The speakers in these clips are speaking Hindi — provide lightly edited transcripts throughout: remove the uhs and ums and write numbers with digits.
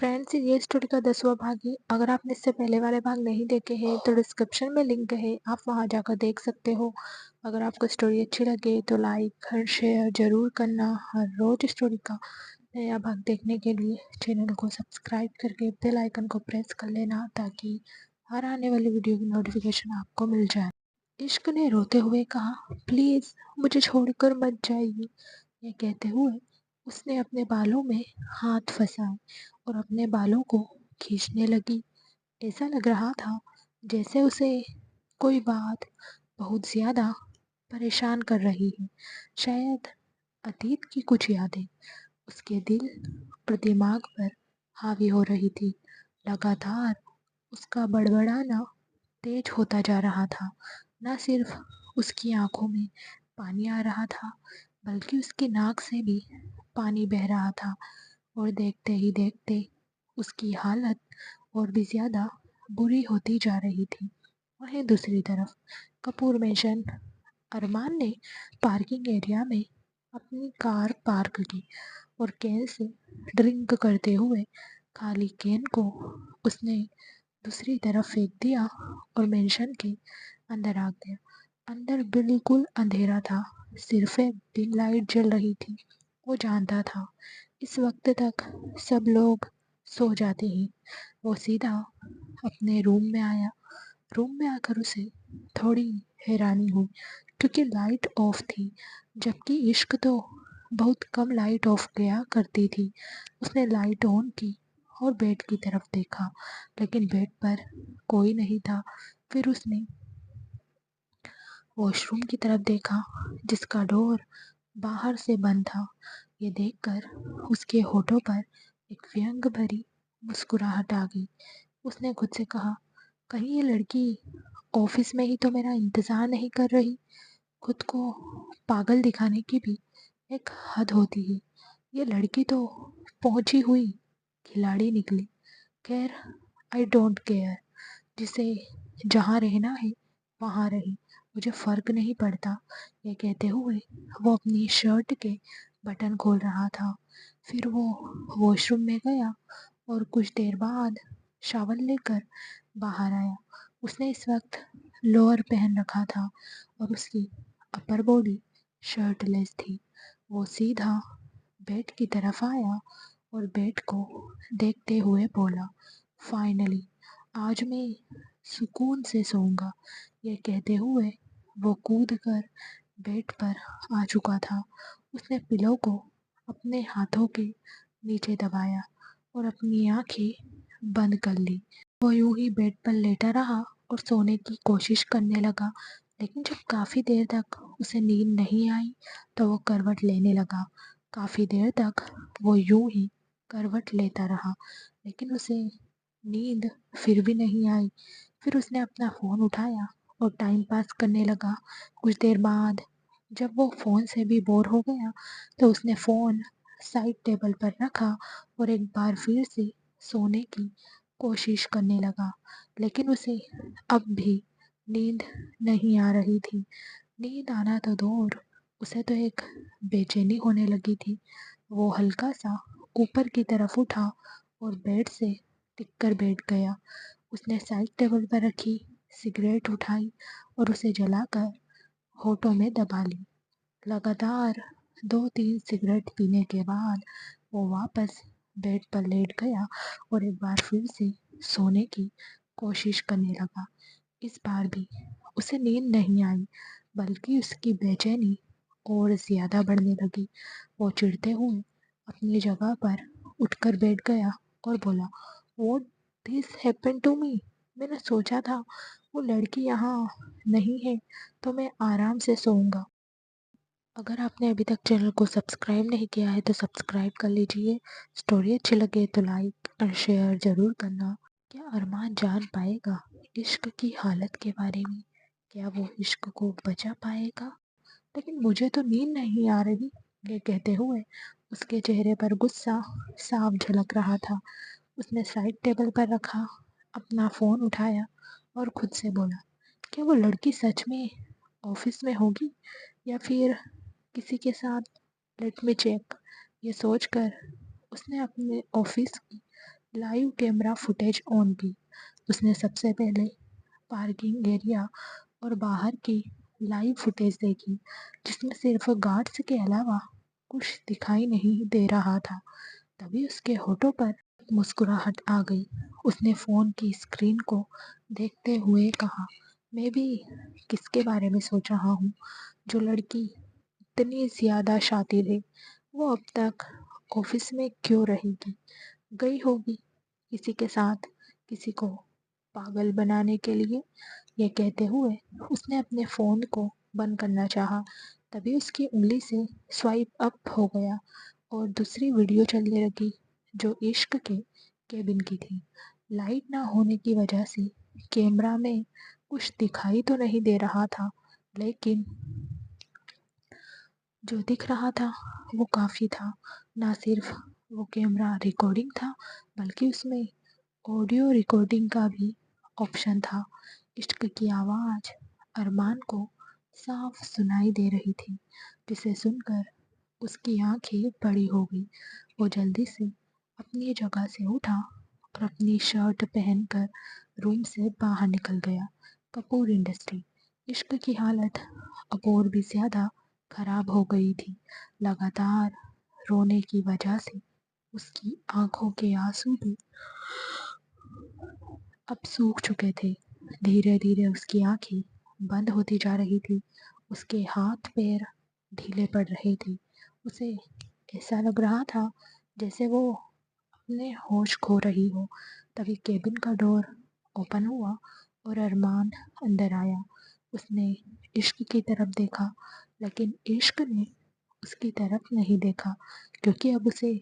फ्रेंड्स, ये स्टोरी का 10वां भाग है। अगर आपने इससे पहले वाले भाग नहीं देखे हैं तो डिस्क्रिप्शन में लिंक है, आप वहां जाकर देख सकते हो। अगर आपको स्टोरी अच्छी लगे तो लाइक और शेयर ज़रूर करना। हर रोज स्टोरी का नया भाग देखने के लिए चैनल को सब्सक्राइब करके बेल आइकन को प्रेस कर लेना, ताकि हर आने वाली वीडियो की नोटिफिकेशन आपको मिल जाए। इश्क ने रोते हुए कहा, प्लीज़ मुझे छोड़कर मत जाइए। ये कहते हुए उसने अपने बालों में हाथ फंसाए और अपने बालों को खींचने लगी। ऐसा लग रहा था जैसे उसे कोई बात बहुत ज़्यादा परेशान कर रही है। शायद अतीत की कुछ यादें उसके दिल और दिमाग पर हावी हो रही थी। लगातार उसका बड़बड़ाना तेज होता जा रहा था। न सिर्फ उसकी आंखों में पानी आ रहा था, बल्कि उसकी नाक से भी पानी बह रहा था। और देखते ही देखते उसकी हालत और भी ज़्यादा बुरी होती जा रही थी। वहीं दूसरी तरफ कपूर मेंशन अरमान ने पार्किंग एरिया में अपनी कार पार्क की और कैन से ड्रिंक करते हुए खाली कैन को उसने दूसरी तरफ फेंक दिया और मेंशन के अंदर आ गया। अंदर बिल्कुल अंधेरा था, सिर्फ एक डिम लाइट जल रही थी। वो जानता था इस वक्त तक सब लोग सो जाते हैं। वो सीधा अपने रूम में आया। रूम में आकर उसे थोड़ी हैरानी हुई, क्योंकि लाइट ऑफ थी, जबकि इश्क तो बहुत कम लाइट ऑफ किया करती थी। उसने लाइट ऑन की और बेड की तरफ देखा, लेकिन बेड पर कोई नहीं था। फिर उसने वॉशरूम की तरफ देखा, जिसका डोर बाहर से बंद था। ये देखकर उसके होठों पर एक व्यंग भरी मुस्कुराहट आ गई। उसने खुद से कहा, कहीं ये लड़की ऑफिस में ही तो मेरा इंतज़ार नहीं कर रही। खुद को पागल दिखाने की भी एक हद होती है। ये लड़की तो पहुंची हुई खिलाड़ी निकली। खैर, आई डोंट केयर, जिसे जहाँ रहना है वहाँ रहे, मुझे फ़र्क नहीं पड़ता। ये कहते हुए वो अपनी शर्ट के बटन खोल रहा था। फिर वो वॉशरूम में गया और कुछ देर बाद शावर लेकर बाहर आया। उसने इस वक्त लोअर पहन रखा था और उसकी अपर बॉडी शर्टलेस थी। वो सीधा बेड की तरफ आया और बेड को देखते हुए बोला, फाइनली आज मैं सुकून से सोऊंगा। ये कहते हुए वो कूद कर बेड पर आ चुका था। उसने पिलो को अपने हाथों के नीचे दबाया और अपनी आंखें बंद कर ली। वो यूं ही बेड पर लेटा रहा और सोने की कोशिश करने लगा, लेकिन जब काफ़ी देर तक उसे नींद नहीं आई तो वो करवट लेने लगा। काफ़ी देर तक वो यूं ही करवट लेता रहा, लेकिन उसे नींद फिर भी नहीं आई। फिर उसने अपना फ़ोन उठाया और टाइम पास करने लगा। कुछ देर बाद जब वो फ़ोन से भी बोर हो गया तो उसने फ़ोन साइड टेबल पर रखा और एक बार फिर से सोने की कोशिश करने लगा, लेकिन उसे अब भी नींद नहीं आ रही थी। नींद आना तो दूर, उसे तो एक बेचैनी होने लगी थी। वो हल्का सा ऊपर की तरफ उठा और बेड से टिककर बैठ गया। उसने साइड टेबल पर रखी सिगरेट उठाई और उसे जलाकर होठों में दबा ली। लगातार 2-3 सिगरेट पीने के बाद वो वापस बेड पर लेट गया और एक बार फिर से सोने की कोशिश करने लगा। इस बार भी उसे नींद नहीं आई, बल्कि उसकी बेचैनी और ज़्यादा बढ़ने लगी। वो चिढ़ते हुए अपनी जगह पर उठकर बैठ गया और बोला, what this happen to me. मैंने सोचा था वो लड़की यहाँ नहीं है तो मैं आराम से सोऊंगा। अगर आपने अभी तक चैनल को सब्सक्राइब नहीं किया है तो सब्सक्राइब कर लीजिए। स्टोरी अच्छी लगे तो लाइक और शेयर ज़रूर करना। क्या अरमान जान पाएगा इश्क की हालत के बारे में? क्या वो इश्क को बचा पाएगा? लेकिन मुझे तो नींद नहीं आ रही। ये कहते हुए उसके चेहरे पर गुस्सा साफ झलक रहा था। उसने साइड टेबल पर रखा, अपना फ़ोन उठाया और खुद से बोला, क्या वो लड़की सच में ऑफिस में होगी या फिर किसी के साथ? Let me check. ये सोचकर उसने अपने ऑफिस की लाइव कैमरा फुटेज ऑन की। उसने सबसे पहले पार्किंग एरिया और बाहर की लाइव फुटेज देखी, जिसमें सिर्फ गार्ड्स के अलावा कुछ दिखाई नहीं दे रहा था। तभी उसके होठों पर मुस्कुराहट आ गई। उसने फ़ोन की स्क्रीन को देखते हुए कहा, मैं भी किसके बारे में सोच रहा हूँ। जो लड़की इतनी ज़्यादा शातिर है, वो अब तक ऑफिस में क्यों रहेगी? गई होगी किसी के साथ, किसी को पागल बनाने के लिए। ये कहते हुए उसने अपने फ़ोन को बंद करना चाहा, तभी उसकी उंगली से स्वाइप अप हो गया और दूसरी वीडियो चलने लगी, जो इश्क के केबिन की थी। लाइट ना होने की वजह से कैमरा में कुछ दिखाई तो नहीं दे रहा था, लेकिन जो दिख रहा था वो काफ़ी था। ना सिर्फ वो कैमरा रिकॉर्डिंग था, बल्कि उसमें ऑडियो रिकॉर्डिंग का भी ऑप्शन था। इश्क की आवाज़ अरमान को साफ सुनाई दे रही थी, जिसे सुनकर उसकी आंखें बड़ी हो गई। वो जल्दी से अपनी जगह से उठा और अपनी शर्ट पहनकर रूम से बाहर निकल गया। कपूर इंडस्ट्री। इश्क की हालत अब और भी ज़्यादा खराब हो गई थी। लगातार रोने की वजह से उसकी आंखों के आंसू भी अब सूख चुके थे। धीरे धीरे उसकी आंखें बंद होती जा रही थी। उसके हाथ पैर ढीले पड़ रहे थे। उसे ऐसा लग रहा था जैसे वो अपने होश खो रही हो। तभी केबिन का डोर ओपन हुआ और अरमान अंदर आया। उसने इश्क की तरफ देखा, लेकिन इश्क ने उसकी तरफ नहीं देखा, क्योंकि अब उसे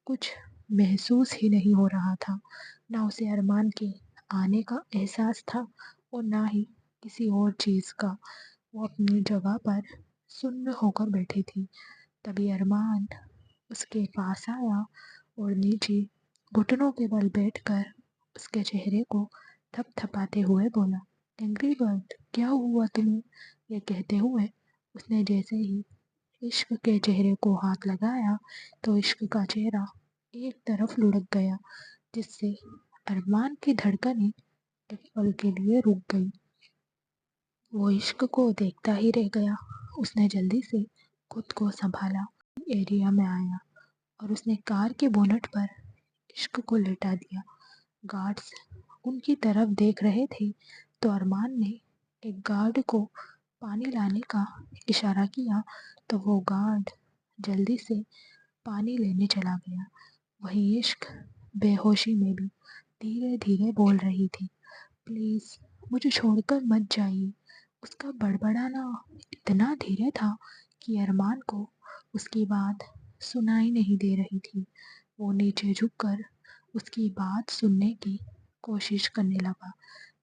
कुछ महसूस ही नहीं हो रहा था। ना उसे अरमान के आने का एहसास था और ना ही किसी और चीज़ का। वो अपनी जगह पर सुन्न होकर बैठी थी। तभी अरमान उसके पास आया और नीचे घुटनों के बल बैठकर उसके चेहरे को थपथपाते हुए बोला, एंग्री बर्ड, क्या हुआ तुम्हें? ये कहते हुए उसने जैसे ही इश्क के चेहरे को हाथ लगाया, तो इश्क का चेहरा एक तरफ लुढ़क गया, जिससे अरमान की धड़कनें एक पल के लिए रुक गई। वो इश्क को देखता ही रह गया। उसने जल्दी से खुद को संभाला, एरिया में आया और उसने कार के बोनट पर इश्क को लेटा दिया। गार्ड्स उनकी तरफ देख रहे थे, तो अरमान ने एक गार्ड को पानी लाने का इशारा किया, तो वो गार्ड जल्दी से पानी लेने चला गया। वहीं इश्क बेहोशी में भी धीरे धीरे बोल रही थी, प्लीज़ मुझे छोड़कर मत जाइए। उसका बड़बड़ाना इतना धीरे था कि अरमान को उसकी बात सुनाई नहीं दे रही थी। वो नीचे झुककर उसकी बात सुनने की कोशिश करने लगा।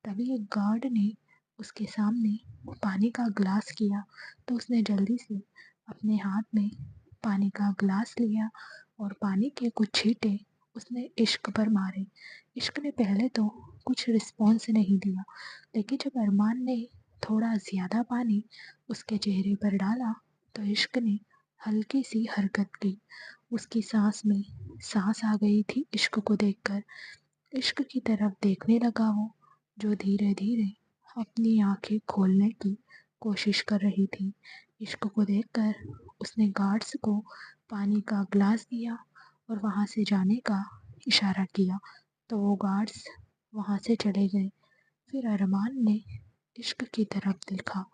तभी एक गार्ड ने उसके सामने पानी का ग्लास किया, तो उसने जल्दी से अपने हाथ में पानी का ग्लास लिया और पानी के कुछ छींटे उसने इश्क पर मारे। इश्क ने पहले तो कुछ रिस्पॉन्स नहीं दिया, लेकिन जब अरमान ने थोड़ा ज़्यादा पानी उसके चेहरे पर डाला, तो इश्क ने हल्की सी हरकत की। उसकी सांस में सांस आ गई थी इश्क को देखकर। इश्क की तरफ देखने लगा वो, जो धीरे धीरे अपनी आंखें खोलने की कोशिश कर रही थी। इश्क को देखकर उसने गार्ड्स को पानी का ग्लास दिया और वहाँ से जाने का इशारा किया, तो वो गार्ड्स वहाँ से चले गए। फिर अरमान ने इश्क की तरफ देखा।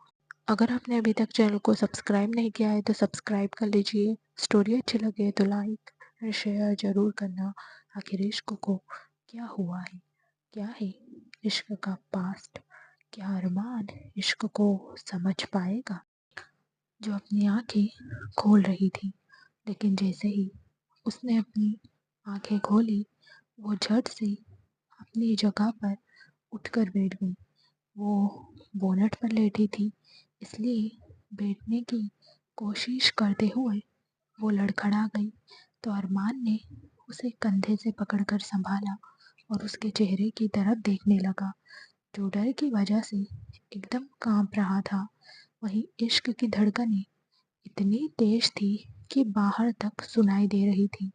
अगर आपने अभी तक चैनल को सब्सक्राइब नहीं किया है तो सब्सक्राइब कर लीजिए। स्टोरी अच्छी लगे तो लाइक और शेयर ज़रूर करना। आखिर इश्क को क्या हुआ है? क्या है इश्क का पास्ट? क्या अरमान इश्क को समझ पाएगा? जो अपनी आंखें खोल रही थी, लेकिन जैसे ही उसने अपनी आंखें खोली, वो झट से अपनी जगह पर उठकर बैठ गई। वो बोनट पर लेटी थी, इसलिए बैठने की कोशिश करते हुए वो लड़खड़ा गई। तो अरमान ने उसे कंधे से पकड़कर संभाला और उसके चेहरे की तरफ देखने लगा, जो डर की वजह से एकदम कांप रहा था। वहीं इश्क की धड़कनें इतनी तेज थी कि बाहर तक सुनाई दे रही थी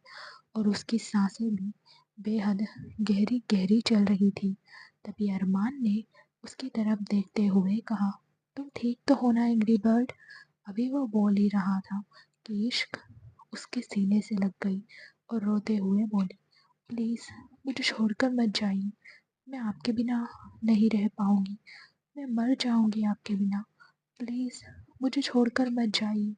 और उसकी सांसें भी बेहद गहरी गहरी चल रही थी। तभी अरमान ने उसकी तरफ देखते हुए कहा, तुम ठीक तो हो ना एंग्री बर्ड? अभी वो बोल ही रहा था कि इश्क उसके सीने से लग गई और रोते हुए बोली, प्लीज़ मुझे छोड़कर मत जाइए, मैं आपके बिना नहीं रह पाऊंगी, मैं मर जाऊंगी आपके बिना। प्लीज़ मुझे छोड़कर मत जाइए,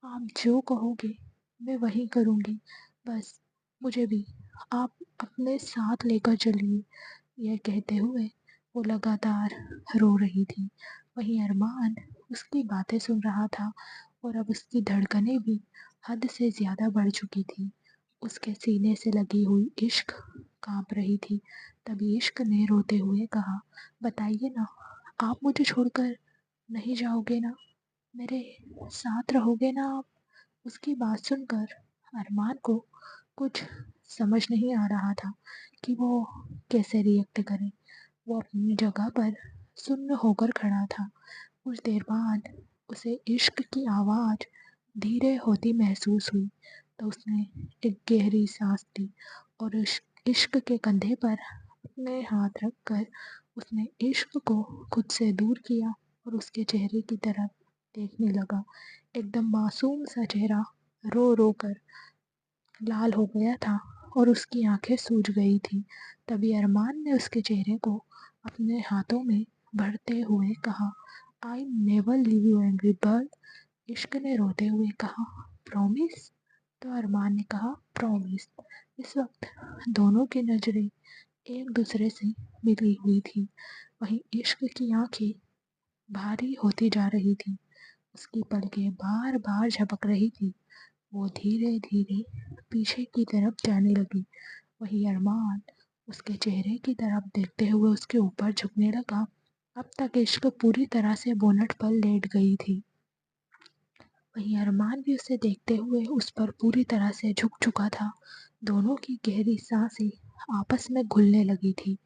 आप जो कहोगे मैं वही करूंगी, बस मुझे भी आप अपने साथ लेकर चलिए। यह कहते हुए वो लगातार रो रही थी। वहीं अरमान उसकी बातें सुन रहा था और अब उसकी धड़कनें भी हद से ज़्यादा बढ़ चुकी थी। उसके सीने से लगी हुई इश्क कांप रही थी। तभी इश्क ने रोते हुए कहा, बताइए ना, आप मुझे छोड़कर नहीं जाओगे ना, मेरे साथ रहोगे ना आप? उसकी बात सुनकर अरमान को कुछ समझ नहीं आ रहा था कि वो कैसे रिएक्ट करे। वो अपनी जगह पर सुन्न होकर खड़ा था। कुछ देर बाद उसे इश्क की आवाज़ धीरे होती महसूस हुई, तो उसने एक गहरी सांस ली और इश्क के कंधे पर अपने हाथ रखकर उसने इश्क को खुद से दूर किया और उसके चेहरे की तरफ देखने लगा। एकदम मासूम सा चेहरा रो रो कर लाल हो गया था और उसकी आंखें सूज गई थी। तभी अरमान ने उसके चेहरे को अपने हाथों में भरते हुए कहा, I never leave you angry bird. इश्क ने रोते हुए कहा, प्रॉमिस? तो अरमान ने कहा, प्रॉमिस। इस वक्त दोनों की नजरें एक दूसरे से मिली हुई थी। वहीं इश्क की आंखें भारी होती जा रही थी, उसकी पलकें बार बार झपक रही थी। वो धीरे धीरे पीछे की तरफ जाने लगी। वही अरमान उसके चेहरे की तरफ देखते हुए उसके ऊपर झुकने लगा। अब तक इश्क पूरी तरह से बोनट पर लेट गई थी। वहीं अरमान भी उसे देखते हुए उस पर पूरी तरह से झुक चुका था। दोनों की गहरी सांसें आपस में घुलने लगी थी।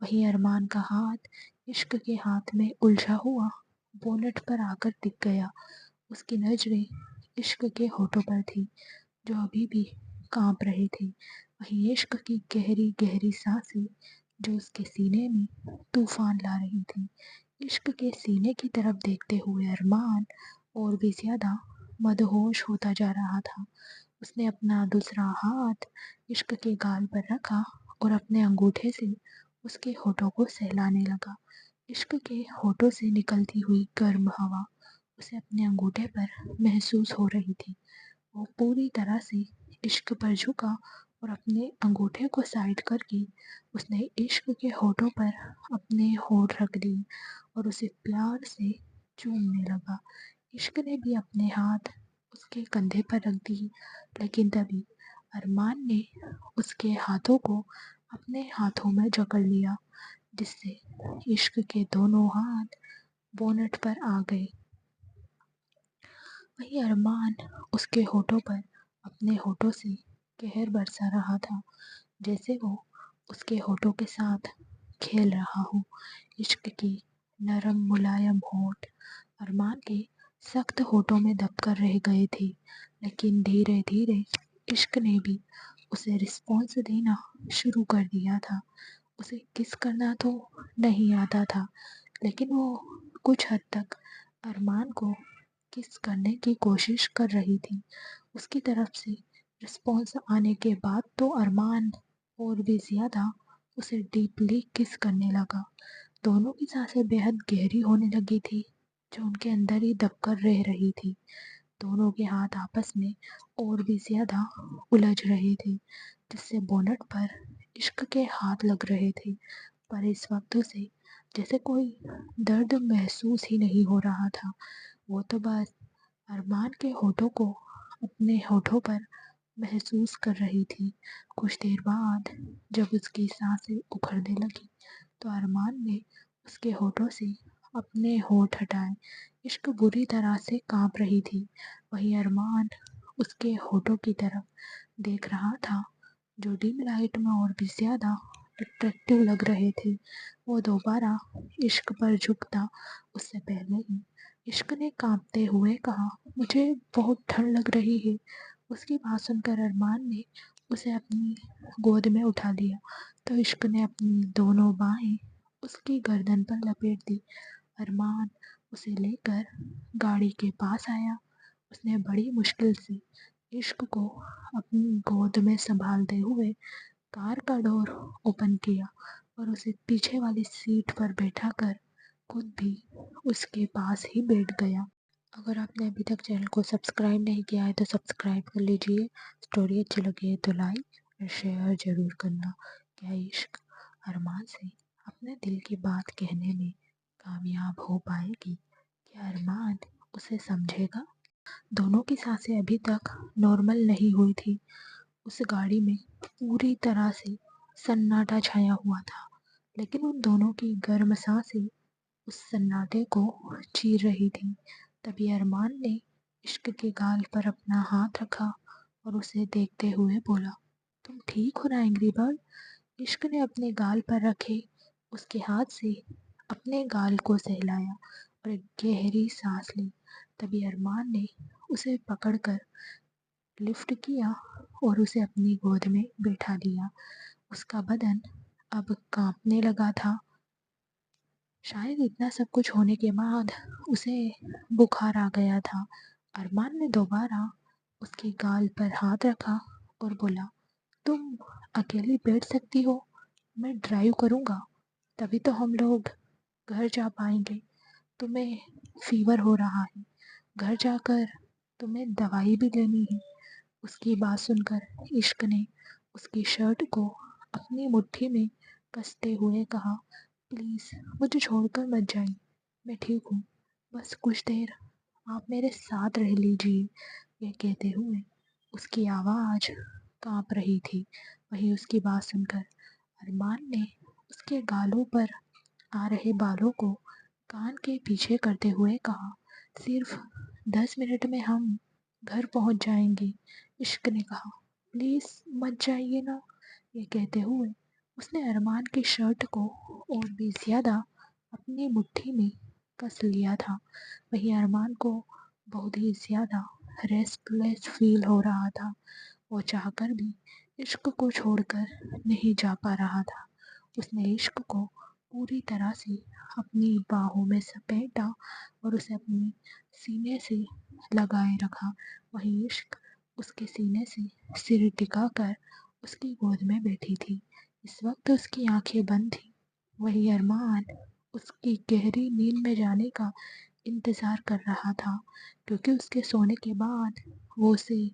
वहीं अरमान का हाथ इश्क के हाथ में उलझा हुआ बोनट पर आकर टिक गया। उसकी नजरें इश्क के होठों पर थी, जो अभी भी कांप रहे थे। वहीं इश्क की गहरी गहरी सांसें जो उसके सीने में तूफान ला रही थी। इश्क के सीने की तरफ देखते हुए अरमान और भी ज्यादा मदहोश होता जा रहा था। उसने अपना दूसरा हाथ इश्क के गाल पर रखा और अपने अंगूठे से उसके होठों को सहलाने लगा। इश्क के होठों से निकलती हुई गर्म हवा उसे अपने अंगूठे पर महसूस हो रही थी। वो पूरी तरह से इश्क पर झुका और अपने अंगूठे को साइड करके उसने इश्क के होठों पर अपने होठ रख दिए और उसे प्यार से चूमने लगा। इश्क ने भी अपने हाथ उसके कंधे पर रख दिए, लेकिन तभी अरमान ने उसके हाथों को अपने हाथों में जकड़ लिया, जिससे इश्क के दोनों हाथ बोनट पर आ गए। वही अरमान उसके होठों पर अपने होठों से कहर बरसा रहा था, जैसे वो उसके होठों के साथ खेल रहा हो। इश्क की नरम मुलायम होठ अरमान के सख्त होठों में दबकर रह गए थे, लेकिन धीरे धीरे इश्क ने भी उसे रिस्पॉन्स देना शुरू कर दिया था। उसे किस करना तो नहीं आता था, लेकिन वो कुछ हद तक अरमान को किस करने की कोशिश कर रही थी। उसकी तरफ से रिस्पॉन्स आने के बाद तो अरमान और भी ज़्यादा उसे डीपली किस करने लगा। दोनों की सांसें बेहद गहरी होने लगी थी, जो उनके अंदर ही दबकर रह रही थी। दोनों के हाथ आपस में और भी ज़्यादा उलझ रहे थे, जिससे बोनट पर इश्क के हाथ लग रहे थे। पर इस वक्त उसे जैसे कोई दर्द महसूस ही नहीं हो रहा था। वो तो बस अरमान के होठों को अपने होठों पर महसूस कर रही थी। कुछ देर बाद जब उसकी सांसें उखड़ने लगी, तो अरमान ने उसके होठों से अपने होठ हटाए। इश्क बुरी तरह से कांप रही थी। वहीं अरमान उसके होठों की तरफ देख रहा था, जो डिम लाइट में और भी ज्यादा अट्रैक्टिव लग रहे थे। वो दोबारा इश्क पर झुकता उससे पहले ही इश्क ने कांपते हुए कहा, मुझे बहुत ठंड लग रही है। उसकी बात सुनकर अरमान ने उसे अपनी गोद में उठा लिया तो इश्क ने अपनी दोनों बाहें उसकी गर्दन पर लपेट दी। अरमान उसे लेकर गाड़ी के पास आया। उसने बड़ी मुश्किल से इश्क को अपनी गोद में संभालते हुए कार का डोर ओपन किया और उसे पीछे वाली सीट पर बैठाकर खुद भी उसके पास ही बैठ गया। अगर आपने अभी तक चैनल को सब्सक्राइब नहीं किया है तो सब्सक्राइब कर लीजिए। स्टोरी अच्छी लगी है तो लाइक और शेयर ज़रूर करना। क्या इश्क अरमान से अपने दिल की बात कहने में कामयाब हो पाएगी? क्या अरमान उसे समझेगा? दोनों की सांसें अभी तक नॉर्मल नहीं हुई थी। उस गाड़ी में पूरी तरह से सन्नाटा छाया हुआ था, लेकिन उन दोनों की गर्म सांसें उस सन्नाटे को चीर रही थी। तभी अरमान ने इश्क के गाल पर अपना हाथ रखा और उसे देखते हुए बोला, तुम ठीक हो ना एंग्री बर्ड? इश्क ने अपने गाल पर रखे उसके हाथ से अपने गाल को सहलाया और एक गहरी सांस ली। तभी अरमान ने उसे पकड़कर लिफ्ट किया और उसे अपनी गोद में बैठा लिया। उसका बदन अब कांपने लगा था। शायद इतना सब कुछ होने के बाद उसे बुखार आ गया था। अरमान ने दोबारा उसके गाल पर हाथ रखा और बोला, तुम अकेली बैठ सकती हो, मैं ड्राइव करूँगा, तभी तो हम लोग घर जा पाएंगे। तुम्हें फीवर हो रहा है, घर जाकर तुम्हें दवाई भी लेनी है। उसकी बात सुनकर इश्क ने उसकी शर्ट को अपनी मुट्ठी में कसते हुए कहा, प्लीज़ मुझे छोड़कर मत जाइए, मैं ठीक हूँ, बस कुछ देर आप मेरे साथ रह लीजिए। यह कहते हुए उसकी आवाज़ कांप रही थी। वहीं उसकी बात सुनकर अरमान ने उसके गालों पर आ रहे बालों को कान के पीछे करते हुए कहा, सिर्फ 10 मिनट में हम घर पहुंच जाएंगे। इश्क ने कहा, प्लीज़ मत जाइए ना। ये कहते हुए उसने अरमान की शर्ट को और भी ज़्यादा अपनी मुट्ठी में कस लिया था। वहीं अरमान को बहुत ही ज़्यादा रेस्टलेस फील हो रहा था। वो चाहकर भी इश्क को छोड़कर नहीं जा पा रहा था। उसने इश्क को पूरी तरह से अपनी बाहों में समेटा और उसे अपने सीने से लगाए रखा। वहीं इश्क उसके सीने से सिर टिकाकर उसकी गोद में बैठी थी। इस वक्त उसकी आंखें बंद थी। वहीं अरमान उसकी गहरी नींद में जाने का इंतज़ार कर रहा था, क्योंकि उसके सोने के बाद वो उसे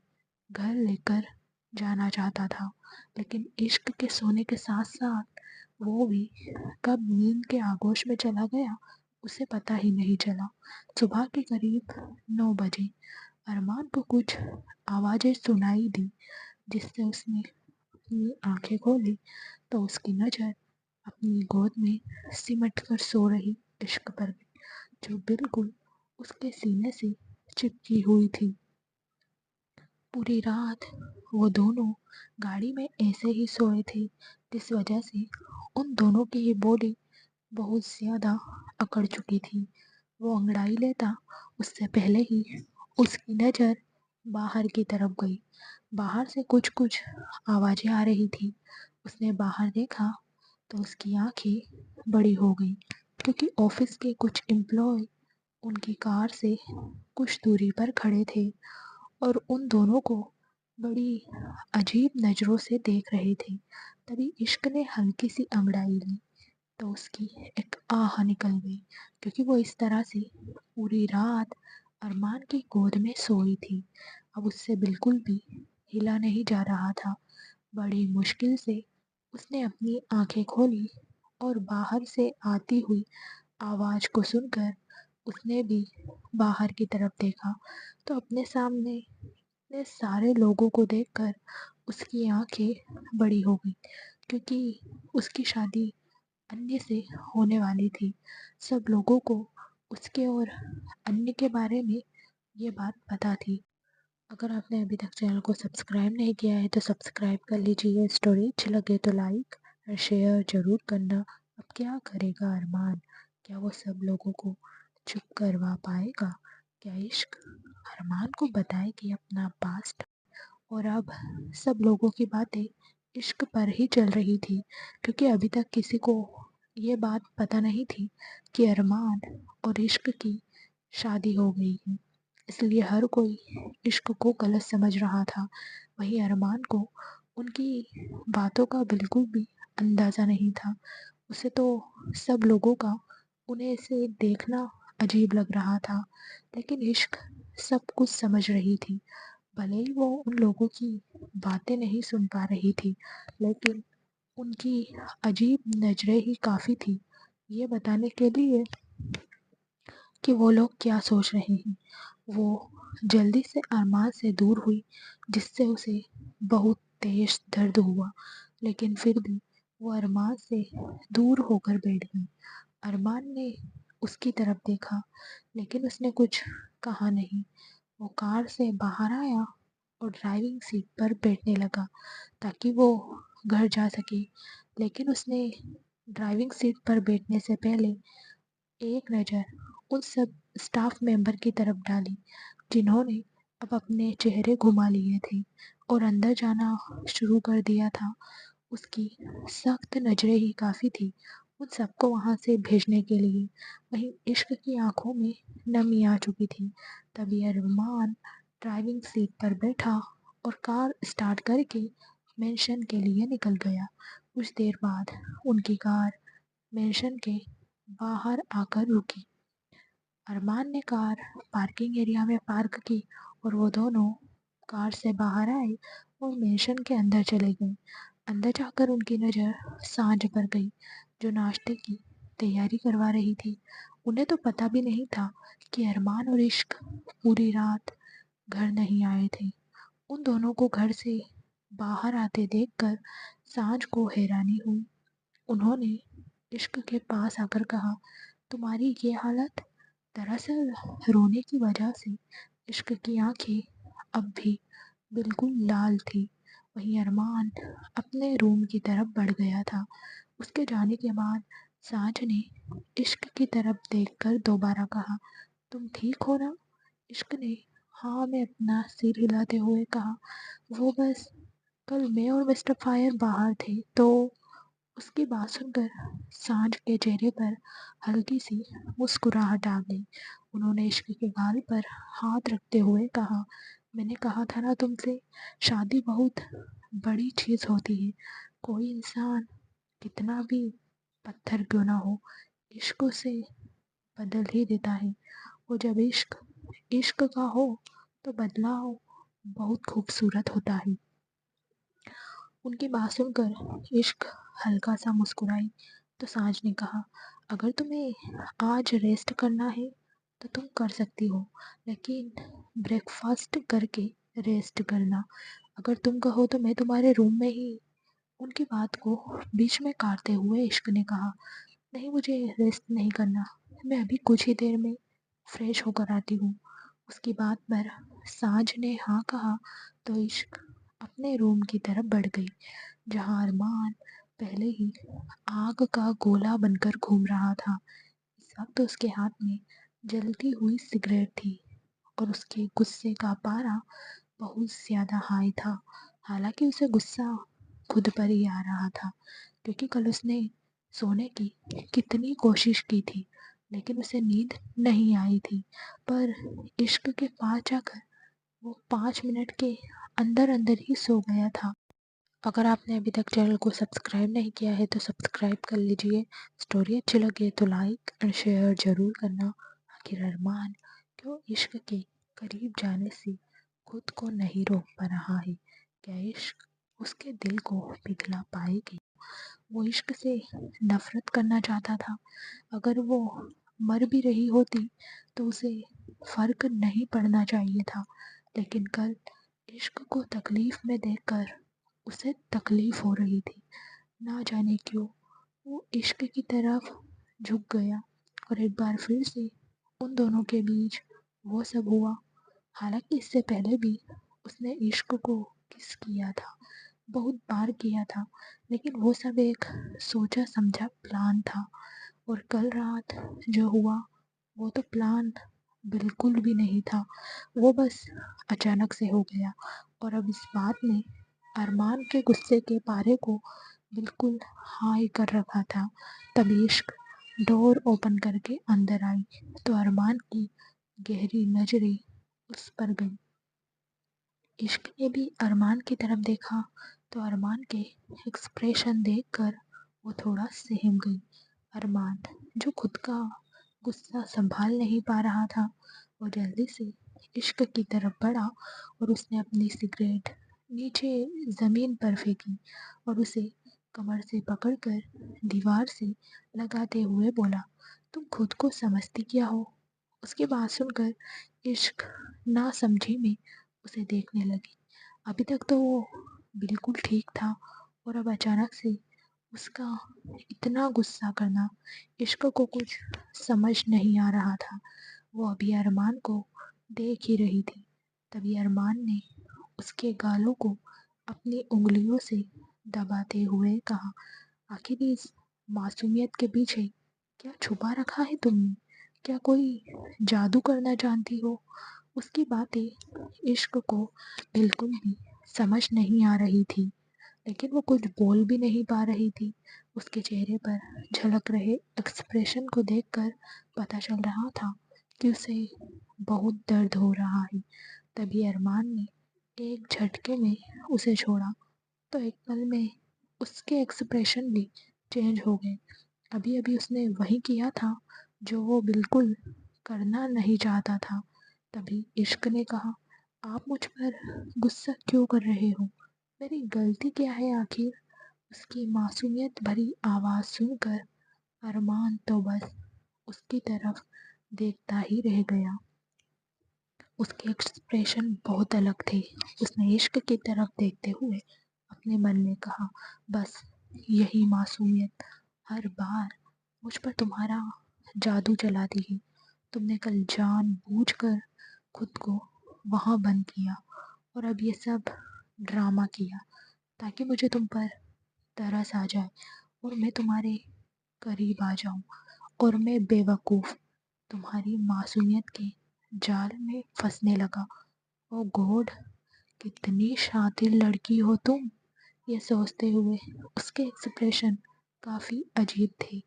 घर लेकर जाना चाहता था। लेकिन इश्क के सोने के साथ साथ वो भी कब नींद के आगोश में चला गया उसे पता ही नहीं चला। सुबह के करीब 9 बजे अरमान को कुछ आवाज़ें सुनाई दी, जिससे उसने अपनी आंखें खोली तो उसकी नज़र अपनी गोद में सिमट कर सो रही इश्क पर गई, जो बिल्कुल उसके सीने से चिपकी हुई थी। पूरी रात वो दोनों गाड़ी में ऐसे ही सोए थे, जिस वजह से उन दोनों की ही बॉडी बहुत ज़्यादा अकड़ चुकी थी। वो अंगड़ाई लेता उससे पहले ही उसकी नज़र बाहर की तरफ गई। बाहर से कुछ कुछ आवाज़ें आ रही थी। उसने बाहर देखा तो उसकी आंखें बड़ी हो गई, क्योंकि ऑफिस के कुछ एम्प्लॉय उनकी कार से कुछ दूरी पर खड़े थे और उन दोनों को बड़ी अजीब नज़रों से देख रहे थे। तभी इश्क ने हल्की सी अंगड़ाई ली तो उसकी एक आह निकल गई, क्योंकि वो इस तरह से पूरी रात अरमान की गोद में सोई थी। अब उससे बिल्कुल भी हिला नहीं जा रहा था। बड़ी मुश्किल से उसने अपनी आंखें खोली और बाहर से आती हुई आवाज़ को सुनकर उसने भी बाहर की तरफ देखा तो अपने सामने इतने सारे लोगों को देखकर उसकी आंखें बड़ी हो गई, क्योंकि उसकी शादी अन्य से होने वाली थी। सब लोगों को उसके और अन्य के बारे में ये बात पता थी। अगर आपने अभी तक चैनल को सब्सक्राइब नहीं किया है तो सब्सक्राइब कर लीजिए। स्टोरी अच्छी लगे तो लाइक और शेयर ज़रूर करना। अब क्या करेगा अरमान? क्या वो सब लोगों को चुप करवा पाएगा? क्या इश्क अरमान को बताएगी अपना पास्ट? और अब सब लोगों की बातें इश्क पर ही चल रही थी, क्योंकि अभी तक किसी को ये बात पता नहीं थी कि अरमान और इश्क की शादी हो गई है। इसलिए हर कोई इश्क को गलत समझ रहा था। वहीं अरमान को उनकी बातों का बिल्कुल भी अंदाज़ा नहीं था। उसे तो सब लोगों का उन्हें इसे देखना अजीब लग रहा था, लेकिन इश्क सब कुछ समझ रही थी। भले ही वो उन लोगों की बातें नहीं सुन पा रही थी, लेकिन उनकी अजीब नज़रें ही काफ़ी थी ये बताने के लिए कि वो लोग क्या सोच रहे हैं। वो जल्दी से अरमान से दूर हुई, जिससे उसे बहुत तेज दर्द हुआ, लेकिन फिर भी वो अरमान से दूर होकर बैठ गई। अरमान ने उसकी तरफ देखा, लेकिन उसने कुछ कहा नहीं। वो कार से बाहर आया और ड्राइविंग सीट पर बैठने लगा ताकि वो घर जा सके, लेकिन उसने ड्राइविंग सीट पर बैठने से पहले एक नज़र उन सब स्टाफ मेंबर की तरफ डाली जिन्होंने अब अपने चेहरे घुमा लिए थे और अंदर जाना शुरू कर दिया था। उसकी सख्त नज़रें ही काफ़ी थी उन सबको वहाँ से भेजने के लिए। वहीं इश्क की आंखों में नमी आ चुकी थी। तभी अरमान ड्राइविंग सीट पर बैठा और कार स्टार्ट करके मेंशन के लिए निकल गया। कुछ देर बाद उनकी कार मेंशन के बाहर आकर रुकी। अरमान ने कार पार्किंग एरिया में पार्क की और वो दोनों कार से बाहर आए और मेंशन के अंदर चले गए। अंदर जाकर उनकी नज़र सांझ पर गई, जो नाश्ते की तैयारी करवा रही थी। उन्हें तो पता भी नहीं था कि अरमान और इश्क पूरी रात घर नहीं आए थे। उन दोनों को घर से बाहर आते देखकर सांझ को हैरानी हुई। उन्होंने इश्क के पास आकर कहा, तुम्हारी ये हालत? दरअसल रोने की वजह से इश्क की आंखें अब भी बिल्कुल लाल थी। वहीं अरमान अपने रूम की तरफ बढ़ गया था। उसके जाने के बाद सांझ ने इश्क की तरफ देखकर दोबारा कहा, तुम ठीक हो ना? इश्क ने हाँ में अपना सिर हिलाते हुए कहा, वो बस कल मैं और मिस्टर फायर बाहर थे तो। उसकी बात सुनकर सांझ के चेहरे पर हल्की सी मुस्कुराहट आ गई। उन्होंने इश्क के गाल पर हाथ रखते हुए कहा, मैंने कहा था ना तुमसे, शादी बहुत बड़ी चीज़ होती है। कोई इंसान कितना भी पत्थर क्यों ना हो, इश्क उसे बदल ही देता है। वो जब इश्क इश्क का हो तो बदलाव बहुत खूबसूरत होता है। उनकी बात सुनकर इश्क हल्का सा मुस्कुराई तो सांझ ने कहा, अगर तुम्हें आज रेस्ट करना है तो तुम कर सकती हो, लेकिन ब्रेकफास्ट करके रेस्ट करना। अगर तुम कहो तो मैं तुम्हारे रूम में ही। उनकी बात को बीच में काटते हुए इश्क ने कहा, नहीं, मुझे रेस्ट नहीं करना, मैं अभी कुछ ही देर में फ्रेश होकर आती हूँ। उसकी बात पर सांझ ने हाँ कहा तो इश्क अपने रूम की तरफ बढ़ गई, जहाँ अरमान पहले ही आग का गोला बनकर घूम रहा था। इस वक्त उसके हाथ में जलती हुई सिगरेट थी और उसके गुस्से का पारा बहुत ज़्यादा हाई था। हालांकि उसे गुस्सा खुद पर ही आ रहा था, क्योंकि कल उसने सोने की कितनी कोशिश की थी, लेकिन उसे नींद नहीं आई थी। पर इश्क के पास जाकर वो 5 मिनट के अंदर अंदर ही सो गया था। अगर आपने अभी तक चैनल को सब्सक्राइब नहीं किया है तो सब्सक्राइब कर लीजिए। स्टोरी अच्छी लगे तो लाइक एंड शेयर ज़रूर करना। आखिर अरमान क्यों इश्क के करीब जाने से खुद को नहीं रोक पा रहा है? क्या इश्क उसके दिल को पिघला पाएगी? वो इश्क से नफरत करना चाहता था। अगर वो मर भी रही होती तो उसे फर्क नहीं पड़ना चाहिए था, लेकिन कल इश्क को तकलीफ में देखकर उसे तकलीफ हो रही थी। ना जाने क्यों वो इश्क की तरफ झुक गया और एक बार फिर से उन दोनों के बीच वो सब हुआ। हालांकि इससे पहले भी उसने इश्क को किस किया था, बहुत बार किया था, लेकिन वो सब एक सोचा समझा प्लान था। और कल रात जो हुआ वो तो प्लान बिल्कुल भी नहीं था, वो बस अचानक से हो गया। और अब इस बात ने अरमान के गुस्से के पारे को बिल्कुल हाई कर रखा था। तभी इश्क डोर ओपन करके अंदर आई तो अरमान की गहरी नजरें उस पर गई। इश्क ने भी अरमान की तरफ देखा तो अरमान के एक्सप्रेशन देखकर वो थोड़ा सहम गई। अरमान, जो खुद का गुस्सा संभाल नहीं पा रहा था, वो जल्दी से इश्क की तरफ बढ़ा और उसने अपनी सिगरेट नीचे जमीन पर फेंकी और उसे कमर से पकड़कर दीवार से लगाते हुए बोला, तुम खुद को समझती क्या हो? उसकी बात सुनकर इश्क ना समझी में उसे देखने लगी। अभी तक तो वो बिल्कुल ठीक था और अब अचानक से उसका इतना गुस्सा करना इश्क को कुछ समझ नहीं आ रहा था। वो अभी अरमान को देख ही रही थी। तभी अरमान ने उसके गालों को अपनी उंगलियों से दबाते हुए कहा, आखिर इस मासूमियत के पीछे क्या छुपा रखा है तुमने? क्या कोई जादू करना जानती हो? उसकी बातें इश्क को बिल्कुल भी समझ नहीं आ रही थी, लेकिन वो कुछ बोल भी नहीं पा रही थी। उसके चेहरे पर झलक रहे एक्सप्रेशन को देखकर पता चल रहा था कि उसे बहुत दर्द हो रहा है। तभी अरमान ने एक झटके में उसे छोड़ा तो एक पल में उसके एक्सप्रेशन भी चेंज हो गए। अभी अभी उसने वही किया था जो वो बिल्कुल करना नहीं चाहता था। तभी इश्क ने कहा, आप मुझ पर गुस्सा क्यों कर रहे हो? मेरी गलती क्या है आखिर? उसकी मासूमियत भरी आवाज़ सुनकर अरमान तो बस उसकी तरफ देखता ही रह गया। उसके एक्सप्रेशन बहुत अलग थे। उसने इश्क की तरफ देखते हुए अपने मन में कहा, बस यही मासूमियत हर बार मुझ पर तुम्हारा जादू चलाती है। तुमने कल जानबूझकर खुद को वहाँ बंद किया और अब ये सब ड्रामा किया ताकि मुझे तुम पर तरस आ जाए और मैं तुम्हारे करीब आ जाऊं और मैं बेवकूफ़ तुम्हारी मासूमियत के जाल में फंसने लगा। ओ गॉड, कितनी शातिर लड़की हो तुम! ये सोचते हुए उसके एक्सप्रेशन काफ़ी अजीब थे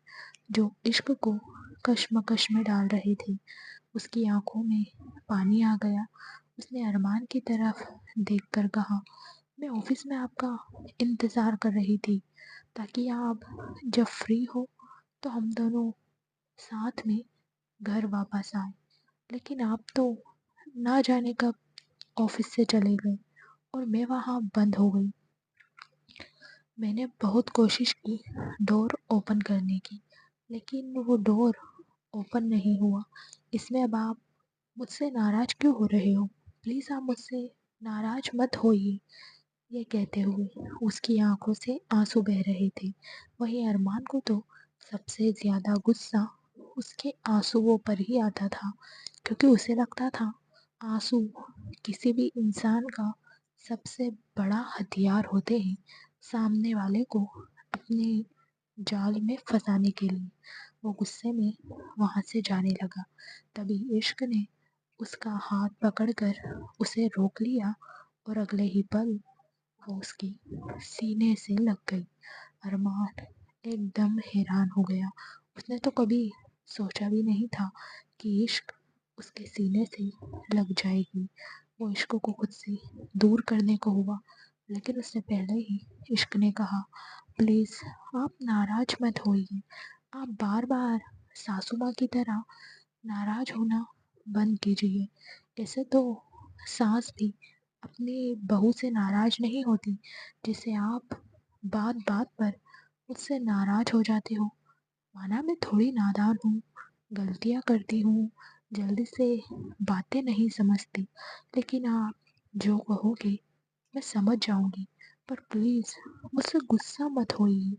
जो इश्क को कश्मकश में डाल रहे थे। उसकी आंखों में पानी आ गया। उसने अरमान की तरफ देखकर कहा, मैं ऑफिस में आपका इंतज़ार कर रही थी ताकि आप जब फ्री हो तो हम दोनों साथ में घर वापस आए, लेकिन आप तो ना जाने कब ऑफिस से चले गए और मैं वहाँ बंद हो गई। मैंने बहुत कोशिश की डोर ओपन करने की, लेकिन वो डोर ओपन नहीं हुआ। इसमें अब आप मुझसे नाराज़ क्यों हो रहे हो? प्लीज़ आप मुझसे नाराज़ मत होइए। ये कहते हुए उसकी आंखों से आंसू बह रहे थे। वहीं अरमान को तो सबसे ज़्यादा गुस्सा उसके आंसुओं पर ही आता था, क्योंकि उसे लगता था आंसू किसी भी इंसान का सबसे बड़ा हथियार होते हैं सामने वाले को अपने जाल में फंसाने के लिए। वो गुस्से में वहाँ से जाने लगा। तभी इश्क ने उसका हाथ पकड़कर उसे रोक लिया और अगले ही पल वो उसकी सीने से लग गई। अरमान एकदम हैरान हो गया। उसने तो कभी सोचा भी नहीं था कि इश्क उसके सीने से लग जाएगी। वो इश्क को खुद से दूर करने को हुआ, लेकिन उससे पहले ही इश्क ने कहा, प्लीज़ आप नाराज मत होइए। आप बार बार सासू माँ की तरह नाराज होना बंद कीजिए। ऐसे तो सास भी अपनी बहू से नाराज नहीं होती, जिसे आप बात बात पर मुझसे नाराज हो जाते हो। माना मैं थोड़ी नादान हूँ, गलतियाँ करती हूँ, जल्दी से बातें नहीं समझती, लेकिन आप जो कहोगे मैं समझ जाऊंगी, पर प्लीज़ मुझसे गुस्सा मत होइए।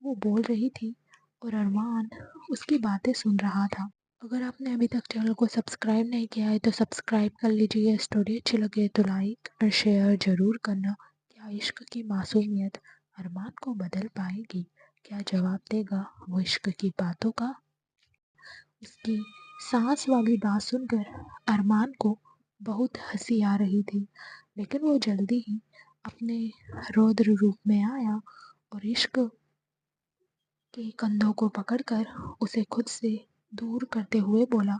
वो बोल रही थी और अरमान उसकी बातें सुन रहा था। अगर आपने अभी तक चैनल को सब्सक्राइब नहीं किया है तो सब्सक्राइब कर लीजिए। स्टोरी अच्छी लगे तो लाइक और शेयर ज़रूर करना। क्या इश्क की मासूमियत अरमान को बदल पाएगी? क्या जवाब देगा वो इश्क की बातों का? उसकी सांस वाली बात सुनकर अरमान को बहुत हंसी आ रही थी, लेकिन वो जल्दी ही अपने रौद्र रूप में आया और इश्क के कंधों को पकड़कर उसे खुद से दूर करते हुए बोला,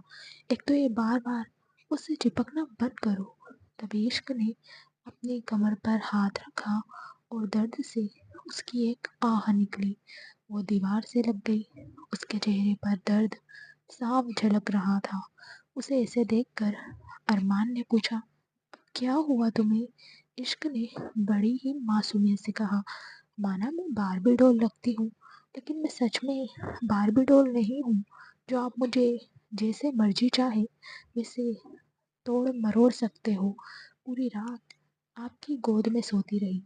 एक तो ये बार बार उससे चिपकना बंद करो। तभी इश्क ने अपनी कमर पर हाथ रखा और दर्द से उसकी एक आह निकली। वो दीवार से लग गई। उसके चेहरे पर दर्द साफ झलक रहा था। उसे ऐसे देखकर अरमान ने पूछा, क्या हुआ तुम्हें? इश्क ने बड़ी ही मासूमियत से कहा, माना मैं बारबी डॉल लगती हूँ, लेकिन मैं सच में बारबी डॉल नहीं हूँ जो आप मुझे जैसे मर्जी चाहे वैसे तोड़ मरोड़ सकते हो। पूरी रात आपकी गोद में सोती रही।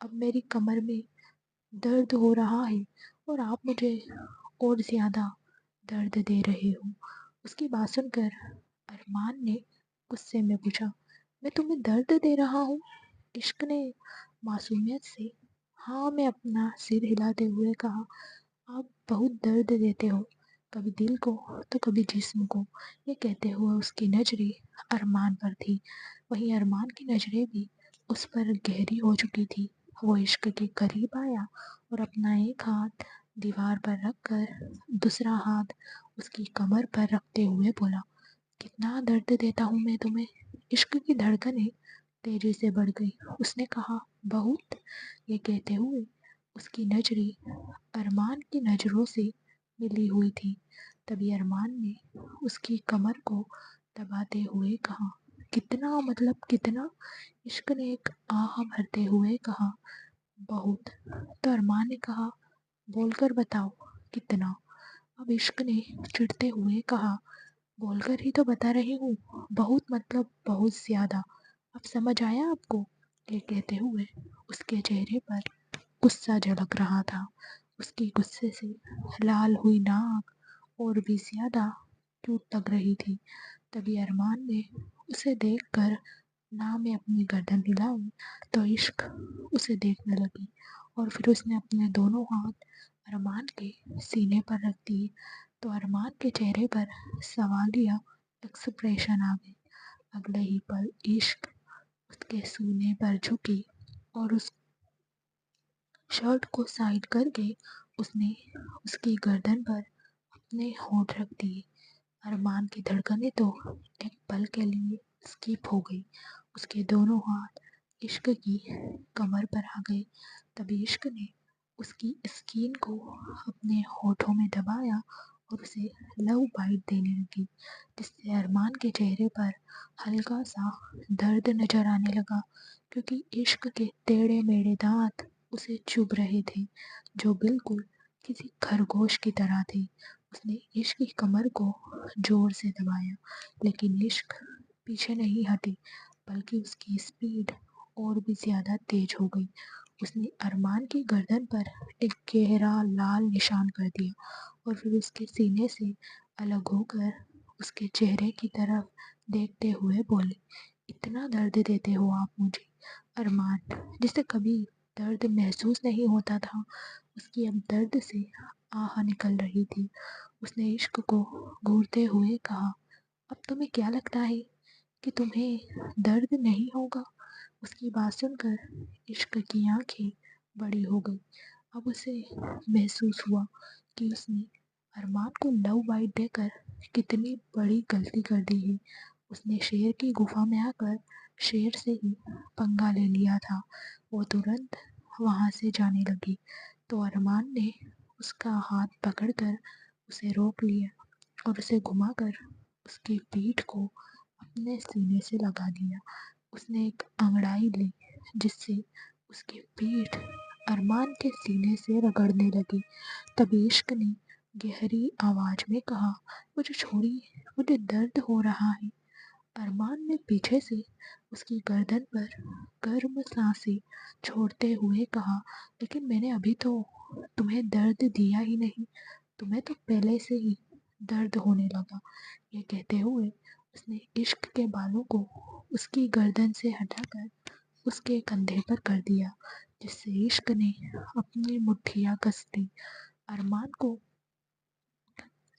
अब मेरी कमर में दर्द हो रहा है और आप मुझे और ज़्यादा दर्द दे रहे हो। उसकी बात सुनकर अरमान ने गुस्से में पूछा, मैं तुम्हें दर्द दे रहा हूँ? इश्क ने मासूमियत से हाँ में अपना सिर हिलाते हुए कहा, आप बहुत दर्द देते हो, कभी दिल को तो कभी जिस्म को। ये कहते हुए उसकी नजरें अरमान पर थी। वहीं अरमान की नजरें भी उस पर गहरी हो चुकी थी। वो इश्क के करीब आया और अपना एक हाथ दीवार पर रखकर दूसरा हाथ उसकी कमर पर रखते हुए बोला, कितना दर्द देता हूँ मैं तुम्हें? इश्क की धड़कनें तेजी से बढ़ गई। उसने कहा, बहुत। ये कहते हुए उसकी नजरें अरमान की नजरों से मिली हुई थी। तभी अरमान ने उसकी कमर को दबाते हुए कहा, कितना, मतलब कितना? इश्क ने एक आह भरते हुए कहा, बहुत। तो अरमान ने कहा, बोलकर बताओ कितना? अब इश्क ने चिढ़ते हुए कहा, बोलकर ही तो बता रही हूँ, बहुत मतलब बहुत ज्यादा। अब समझ आया आपको? ये कहते हुए उसके चेहरे पर गुस्सा झलक रहा था। उसकी गुस्से से लाल हुई नाक और भी ज्यादा क्यूट लग रही थी। तभी अरमान ने उसे देखकर ना में अपनी गर्दन हिलाई तो इश्क उसे देखने लगी और फिर उसने अपने दोनों हाथ अरमान के सीने पर रख दिए। तो अरमान के चेहरे पर सवालिया एक्सप्रेशन आ गई। अगले ही पल इश्क उसके सीने पर झुकी और उस शर्ट को साइड करके उसने उसकी गर्दन पर अपने होंठ रख दिए। अरमान की धड़कनें तो एक पल के लिए स्किप हो गई। उसके दोनों हाथ इश्क की कमर पर आ गए। तभी इश्क ने उसकी स्किन को अपने होठों में दबाया और उसे लव बाइट देने लगी, जिससे अरमान के चेहरे पर हल्का सा दर्द नजर आने लगा, क्योंकि इश्क के टेढ़े मेढ़े दांत उसे चुभ रहे थे, जो बिल्कुल किसी खरगोश की तरह थे। उसने इश्क की कमर को जोर से दबाया, लेकिन इश्क पीछे नहीं हटी, बल्कि उसकी स्पीड और भी ज्यादा तेज हो गई। उसने अरमान की गर्दन पर एक गहरा लाल निशान कर दिया और फिर उसके सीने से अलग होकर उसके चेहरे की तरफ देखते हुए बोले, इतना दर्द देते हो आप मुझे? अरमान, जिसे कभी दर्द महसूस नहीं होता था, उसकी अब दर्द से आह निकल रही थी। उसने इश्क को घूरते हुए कहा, अब तुम्हें क्या लगता है कि तुम्हें दर्द नहीं होगा? उसकी बात सुनकर इश्क की आंखें बड़ी हो गई। अब उसे महसूस हुआ कि उसने अरमान को लव बाइट देकर कितनी बड़ी गलती कर दी है। उसने शेर की गुफा में आकर शेर से ही पंगा ले लिया था। वो तुरंत वहां से जाने लगी तो अरमान ने उसका हाथ पकड़कर उसे रोक लिया और उसे घुमाकर उसकी पीठ को अपने सीने से लगा दिया। उसने एक अंगड़ाई ली जिससे उसकी पीठ अरमान के सीने से रगड़ने लगी। तभी इश्क ने गहरी आवाज में कहा, मुझे छोड़िए, मुझे दर्द हो रहा है। अरमान ने पीछे से उसकी गर्दन पर गर्म सांसें छोड़ते हुए कहा, लेकिन मैंने अभी तो तुम्हें दर्द दिया ही नहीं, तुम्हें तो पहले से ही दर्द होने लगा। ये कहते हुए उसने इश्क के बालों को उसकी गर्दन से हटाकर उसके कंधे पर कर दिया, जिससे इश्क ने अपनी मुट्ठियां कस दी। अरमान को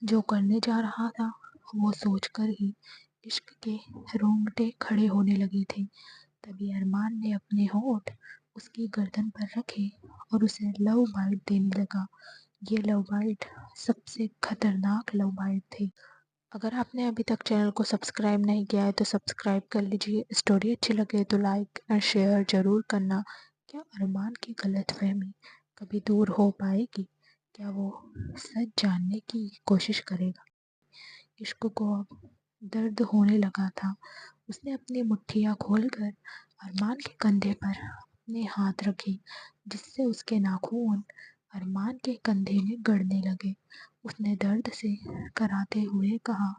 जो करने जा रहा था वो सोचकर ही इश्क के रोंगटे खड़े होने लगे थे। तभी अरमान ने अपने होंठ उसकी गर्दन पर रखे और उसे लव बाइट देने लगा। ये लव बाइट सबसे खतरनाक लव बाइट थी। अगर आपने अभी तक चैनल को सब्सक्राइब नहीं किया है तो सब्सक्राइब कर लीजिए। स्टोरी अच्छी लगे तो लाइक और शेयर ज़रूर करना। क्या अरमान की गलतफहमी कभी दूर हो पाएगी? क्या वो सच जानने की कोशिश करेगा? इश्क को अब दर्द होने लगा था। उसने अपनी मुट्ठियाँ खोलकर अरमान के कंधे पर अपने हाथ रखे, जिससे उसके नाखून अरमान के कंधे में गड़ने लगे। उसने दर्द से कराते हुए कहा,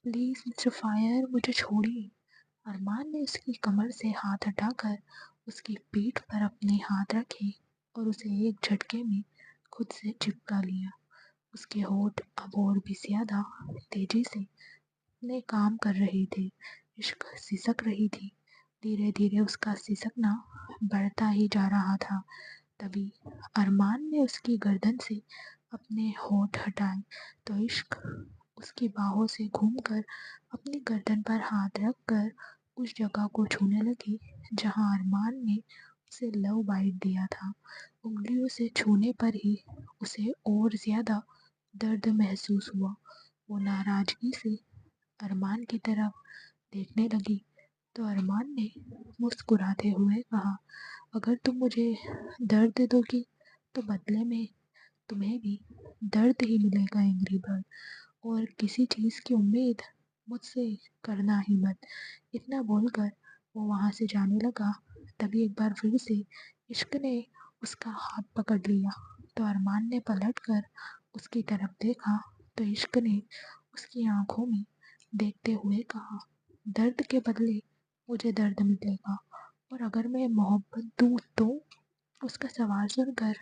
प्लीज़ मिस्टर फायर, मुझे छोड़िए। अरमान ने उसकी कमर से हाथ हटाकर उसकी पीठ पर अपने हाथ रखे और उसे एक झटके में खुद से चिपका लिया। उसके होठ अब और भी ज़्यादा तेजी से अपने काम कर रहे थे। इश्क सिसक रही थी। धीरे धीरे उसका सिसकना बढ़ता ही जा रहा था। तभी अरमान ने उसकी गर्दन से अपने होठ हटाए तो इश्क उसकी बाहों से घूमकर अपनी गर्दन पर हाथ रखकर उस जगह को छूने लगी जहां अरमान ने उसे लव बाइट दिया था। उंगलियों से छूने पर ही उसे और ज़्यादा दर्द महसूस हुआ। वो नाराज़गी से अरमान की तरफ देखने लगी तो अरमान ने मुस्कुराते हुए कहा, अगर तुम मुझे दर्द दोगी तो बदले में तुम्हें भी दर्द ही मिलेगा एंग्री बर्ड, और किसी चीज़ की उम्मीद मुझसे करना ही मत। इतना बोलकर वो वहाँ से जाने लगा। तभी एक बार फिर से इश्क ने उसका हाथ पकड़ लिया तो अरमान ने पलटकर उसकी तरफ देखा तो इश्क ने उसकी आंखों में देखते हुए कहा, दर्द के बदले मुझे दर्द मिलेगा, और अगर मैं मोहब्बत दूँ तो? उसका सवाल सुनकर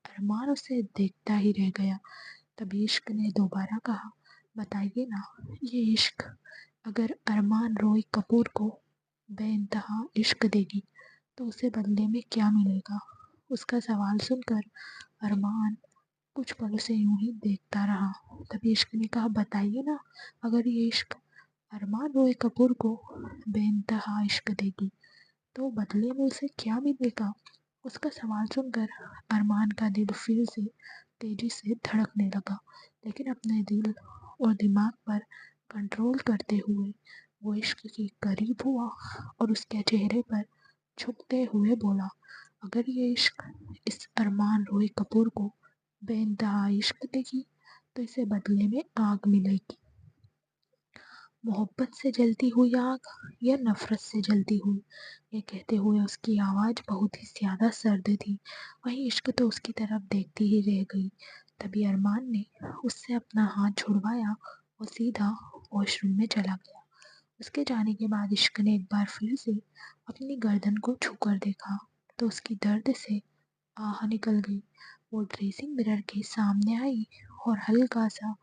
अरमान उसे देखता ही रह गया। तभी इश्क ने दोबारा कहा, बताइए ना, ये इश्क अगर अरमान रोई कपूर को बेइंतहा इश्क देगी तो उसे बदले में क्या मिलेगा? उसका सवाल सुनकर अरमान कुछ पल से यूं ही देखता रहा। तभी इश्क ने कहा, बताइए ना, अगर ये इश्क अरमान रोई कपूर को बेइंतहा इश्क देगी तो बदले में उसे क्या मिलेगा? उसका सवाल सुनकर अरमान का दिल फिर से तेजी से धड़कने लगा, लेकिन अपने दिल और दिमाग पर कंट्रोल करते हुए वो इश्क के करीब हुआ और उसके चेहरे पर झुकते हुए बोला, अगर ये इश्क इस अरमान रोही कपूर को बेइंतहा इश्क देगी तो इसे बदले में आग मिलेगी। मोहब्बत से जलती हुई आग या नफरत से जलती हुई? ये कहते हुए उसकी आवाज़ बहुत ही ज़्यादा सर्द थी। वहीं इश्क तो उसकी तरफ देखती ही रह गई। तभी अरमान ने उससे अपना हाथ छुड़वाया और सीधा वॉशरूम में चला गया। उसके जाने के बाद इश्क ने एक बार फिर से अपनी गर्दन को छूकर देखा तो उसकी दर्द से आह निकल गई। वो ड्रेसिंग मिरर के सामने आई और हल्का सा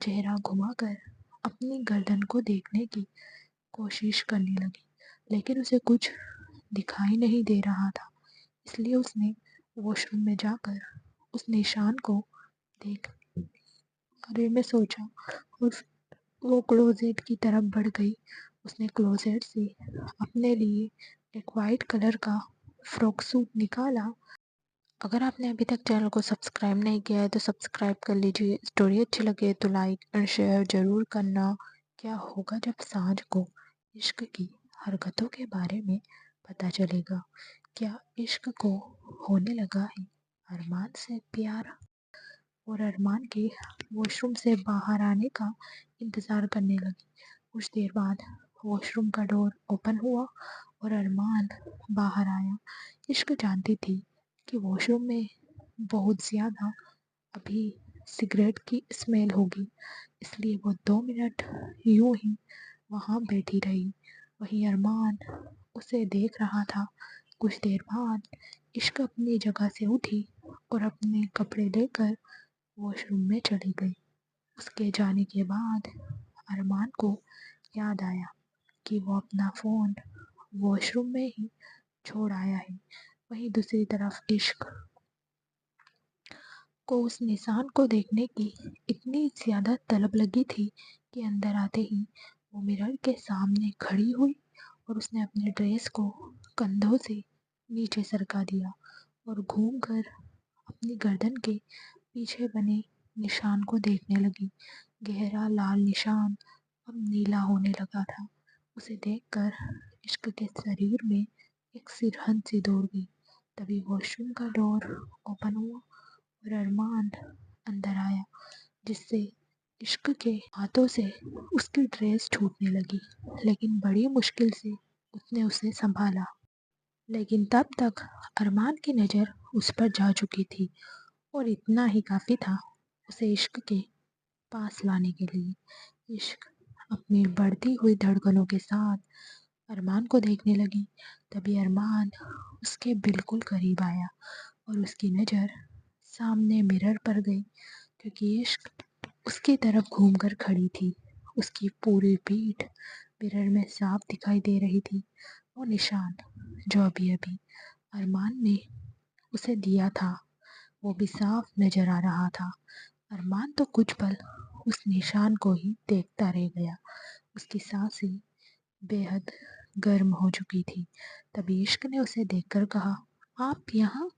चेहरा घुमाकर अपनी गर्दन को देखने की कोशिश करने लगी, लेकिन उसे कुछ दिखाई नहीं दे रहा था। इसलिए उसने वॉशरूम में जाकर उस निशान को देख बारे में सोचा और वो क्लोजेट की तरफ बढ़ गई। उसने क्लोजेट से अपने लिए एक वाइट कलर का फ्रॉक सूट निकाला। अगर आपने अभी तक चैनल को सब्सक्राइब नहीं किया है तो सब्सक्राइब कर लीजिए। स्टोरी अच्छी लगे तो लाइक और शेयर ज़रूर करना। क्या होगा जब सांझ को इश्क की हरकतों के बारे में पता चलेगा? क्या इश्क को होने लगा है अरमान से प्यार? और अरमान के वॉशरूम से बाहर आने का इंतज़ार करने लगी। कुछ देर बाद वॉशरूम का डोर ओपन हुआ और अरमान बाहर आया। इश्क जानती थी कि वॉशरूम में बहुत ज़्यादा अभी सिगरेट की स्मेल होगी, इसलिए वो 2 मिनट यूं ही वहाँ बैठी रही। वहीं अरमान उसे देख रहा था। कुछ देर बाद इश्क अपनी जगह से उठी और अपने कपड़े लेकर वॉशरूम में चली गई। उसके जाने के बाद अरमान को याद आया कि वो अपना फ़ोन वॉशरूम में ही छोड़ आया है। वहीं दूसरी तरफ इश्क को उस निशान को देखने की इतनी ज़्यादा तलब लगी थी कि अंदर आते ही वो मिरर के सामने खड़ी हुई और उसने अपने ड्रेस को कंधों से नीचे सरका दिया और घूमकर अपनी गर्दन के पीछे बने निशान को देखने लगी। गहरा लाल निशान अब नीला होने लगा था। उसे देखकर इश्क के शरीर में एक सिरहन सी दौड़ गई। तभी वॉशरूम का डोर ओपन हुआ और अरमान अंदर आया, जिससे इश्क के हाथों से उसकी ड्रेस छूटने लगी। लेकिन बड़ी मुश्किल से उसने उसे संभाला। लेकिन तब तक अरमान की नज़र उस पर जा चुकी थी और इतना ही काफ़ी था उसे इश्क के पास लाने के लिए। इश्क अपनी बढ़ती हुई धड़कनों के साथ अरमान को देखने लगी। तभी अरमान उसके बिल्कुल करीब आया और उसकी नज़र सामने मिरर पर गई, क्योंकि इश्क उसकी तरफ घूमकर खड़ी थी। उसकी पूरी पीठ मिरर में साफ दिखाई दे रही थी। वो निशान जो अभी अभी अरमान ने उसे दिया था, वो भी साफ नजर आ रहा था। अरमान तो कुछ पल उस निशान को ही देखता रह गया। उसकी सांसें बेहद गर्म हो चुकी थी। तभी इश्क ने उसे देखकर कहा, आप यहाँ?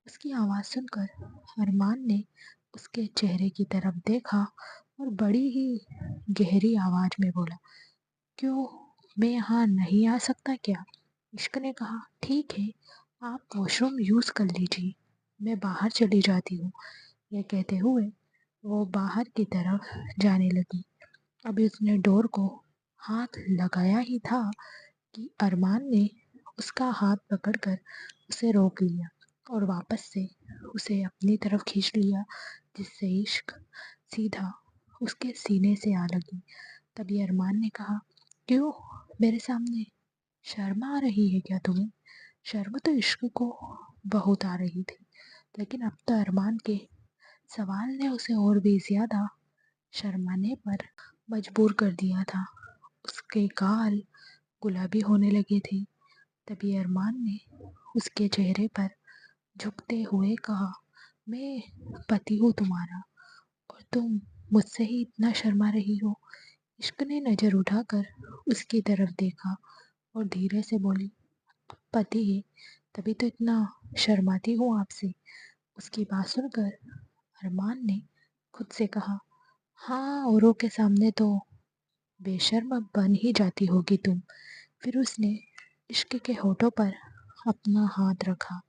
उसकी आवाज़ सुनकर अरमान ने उसके चेहरे की तरफ देखा और बड़ी ही गहरी आवाज़ में बोला, क्यों, मैं यहाँ नहीं आ सकता क्या? इश्क ने कहा, ठीक है, आप वॉशरूम यूज़ कर लीजिए, मैं बाहर चली जाती हूँ। यह कहते हुए वो बाहर की तरफ जाने लगी। अभी उसने डोर को हाथ लगाया ही था कि अरमान ने उसका हाथ पकड़कर उसे रोक लिया और वापस से उसे अपनी तरफ खींच लिया, जिससे इश्क सीधा उसके सीने से आ लगी। तभी अरमान ने कहा, क्यों, मेरे सामने शर्म आ रही है क्या तुम्हें? शर्म तो इश्क को बहुत आ रही थी, लेकिन अब तो अरमान के सवाल ने उसे और भी ज़्यादा शर्माने पर मजबूर कर दिया था। उसके गाल गुलाबी होने लगे थे। तभी अरमान ने उसके चेहरे पर झुकते हुए कहा, मैं पति हूँ तुम्हारा और तुम मुझसे ही इतना शर्मा रही हो। इश्क ने नज़र उठाकर उसकी तरफ देखा और धीरे से बोली, पति है तभी तो इतना शर्माती हूँ आपसे। उसकी बात सुनकर अरमान ने खुद से कहा, हाँ, औरों के सामने तो बेशर्म बन ही जाती होगी तुम। फिर उसने इश्क के होठों पर अपना हाथ रखा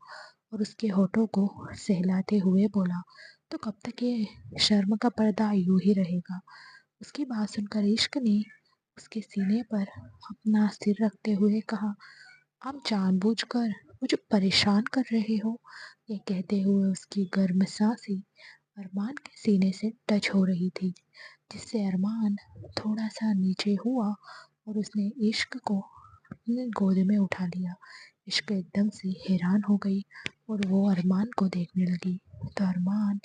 और उसके होठों को सहलाते हुए बोला, तो कब तक ये शर्म का पर्दा यूं ही रहेगा? उसकी बात सुनकर इश्क ने उसके सीने पर अपना सिर रखते हुए कहा, आप जानबूझकर मुझे परेशान कर रहे हो। ये कहते हुए उसकी गर्म सांसें अरमान के सीने से टच हो रही थी, जिससे अरमान थोड़ा सा नीचे हुआ और उसने इश्क को अपने गोद में उठा लिया। इश्क एकदम से हैरान हो गई और वो अरमान को देखने लगी। तो अरमान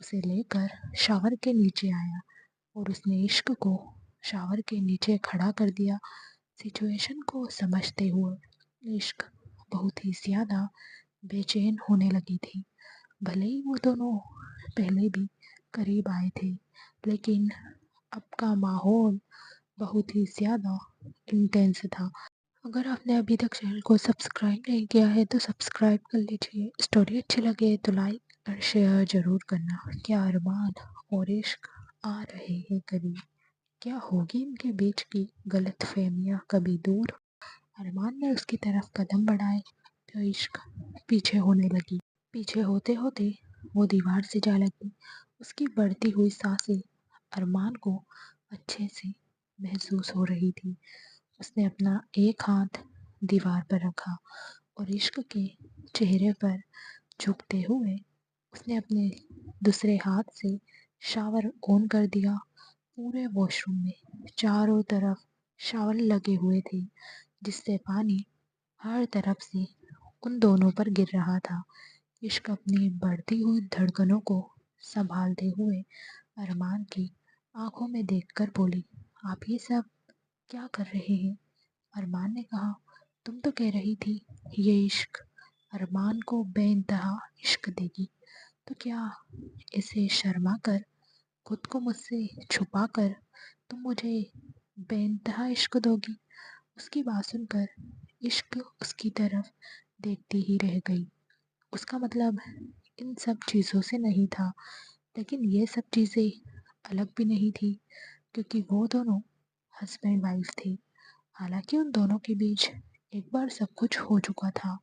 उसे लेकर शावर के नीचे आया और उसने इश्क को शावर के नीचे खड़ा कर दिया। सिचुएशन को समझते हुए इश्क बहुत ही ज़्यादा बेचैन होने लगी थी। भले ही वो दोनों पहले भी करीब आए थे, लेकिन अब का माहौल बहुत ही ज़्यादा इंटेंस था। अगर आपने अभी तक चैनल को सब्सक्राइब नहीं किया है तो सब्सक्राइब कर लीजिए। स्टोरी अच्छी लगे तो लाइक और शेयर ज़रूर करना। क्या अरमान और इश्क आ रहे हैं करीब? क्या होगी इनके बीच की गलतफहमियां कभी दूर? अरमान ने उसकी तरफ कदम बढ़ाए तो इश्क पीछे होने लगी। पीछे होते होते वो दीवार से जा लगी। उसकी बढ़ती हुई सांसें अरमान को अच्छे से महसूस हो रही थी। उसने अपना एक हाथ दीवार पर रखा और इश्क के चेहरे पर झुकते हुए उसने अपने दूसरे हाथ से शावर ऑन कर दिया। पूरे वॉशरूम में चारों तरफ शावर लगे हुए थे, जिससे पानी हर तरफ से उन दोनों पर गिर रहा था। इश्क अपनी बढ़ती हुई धड़कनों को संभालते हुए अरमान की आंखों में देखकर बोली, आप ये सब क्या कर रहे हैं? अरमान ने कहा, तुम तो कह रही थी ये इश्क अरमान को बेइंतहा इश्क देगी, तो क्या इसे शर्मा कर खुद को मुझसे छुपा कर तुम मुझे बेइंतहा इश्क दोगी? उसकी बात सुनकर इश्क उसकी तरफ देखती ही रह गई। उसका मतलब इन सब चीज़ों से नहीं था, लेकिन ये सब चीज़ें अलग भी नहीं थी, क्योंकि वो दोनों हस्बैंड वाइफ थे। हालांकि उन दोनों के बीच एक बार सब कुछ हो चुका था,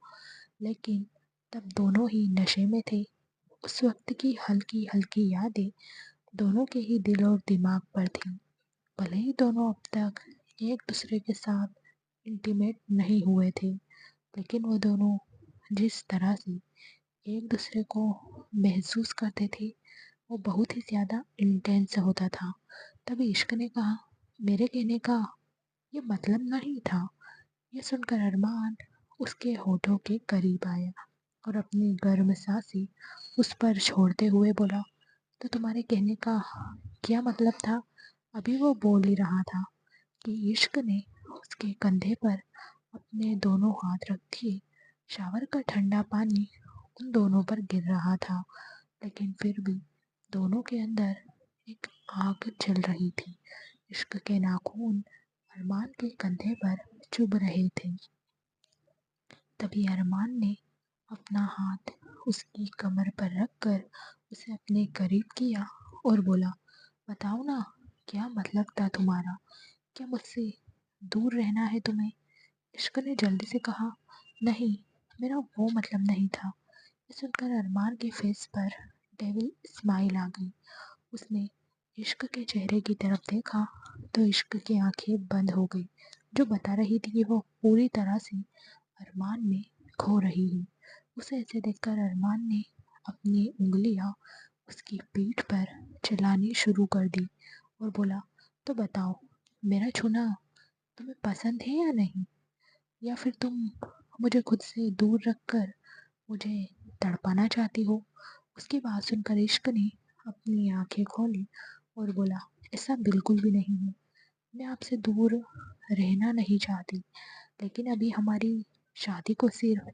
लेकिन तब दोनों ही नशे में थे। उस वक्त की हल्की हल्की यादें दोनों के ही दिल और दिमाग पर थी। भले ही दोनों अब तक एक दूसरे के साथ इंटीमेट नहीं हुए थे, लेकिन वो दोनों जिस तरह से एक दूसरे को महसूस करते थे, वो बहुत ही ज़्यादा इंटेंस होता था। तभी इश्क ने कहा, मेरे कहने का ये मतलब नहीं था। ये सुनकर अरमान उसके होठों के करीब आया और अपनी गर्म सांसें उस पर छोड़ते हुए बोला, तो तुम्हारे कहने का क्या मतलब था? अभी वो बोल ही रहा था कि इश्क ने उसके कंधे पर अपने दोनों हाथ रख दिए। शावर का ठंडा पानी उन दोनों पर गिर रहा था, लेकिन फिर भी दोनों के अंदर एक आग जल रही थी। इश्क के नाखून अरमान के कंधे पर चुभ रहे थे। तभी अरमान ने अपना हाथ उसकी कमर पर रखकर उसे अपने करीब किया और बोला, बताओ ना, क्या मतलब था तुम्हारा? क्या मुझसे दूर रहना है तुम्हें? इश्क ने जल्दी से कहा, नहीं, मेरा वो मतलब नहीं था। ये सुनकर अरमान के फेस पर डेविल स्माइल आ गई। उसने इश्क के चेहरे की तरफ देखा तो इश्क की आंखें बंद हो गई, जो बता रही थी कि वो पूरी तरह से अरमान में खो रही है। उसे ऐसे देखकर अरमान ने अपनी उंगलियां उसकी पीठ पर चलानी शुरू कर दी और बोला, तो बताओ, मेरा छूना तुम्हें पसंद है या नहीं? या फिर तुम मुझे खुद से दूर रखकर मुझे तड़पाना चाहती हो? उसकी बात सुनकर इश्क ने अपनी आंखें खोली और बोला, ऐसा बिल्कुल भी नहीं है। मैं आपसे दूर रहना नहीं चाहती, लेकिन अभी हमारी शादी को सिर्फ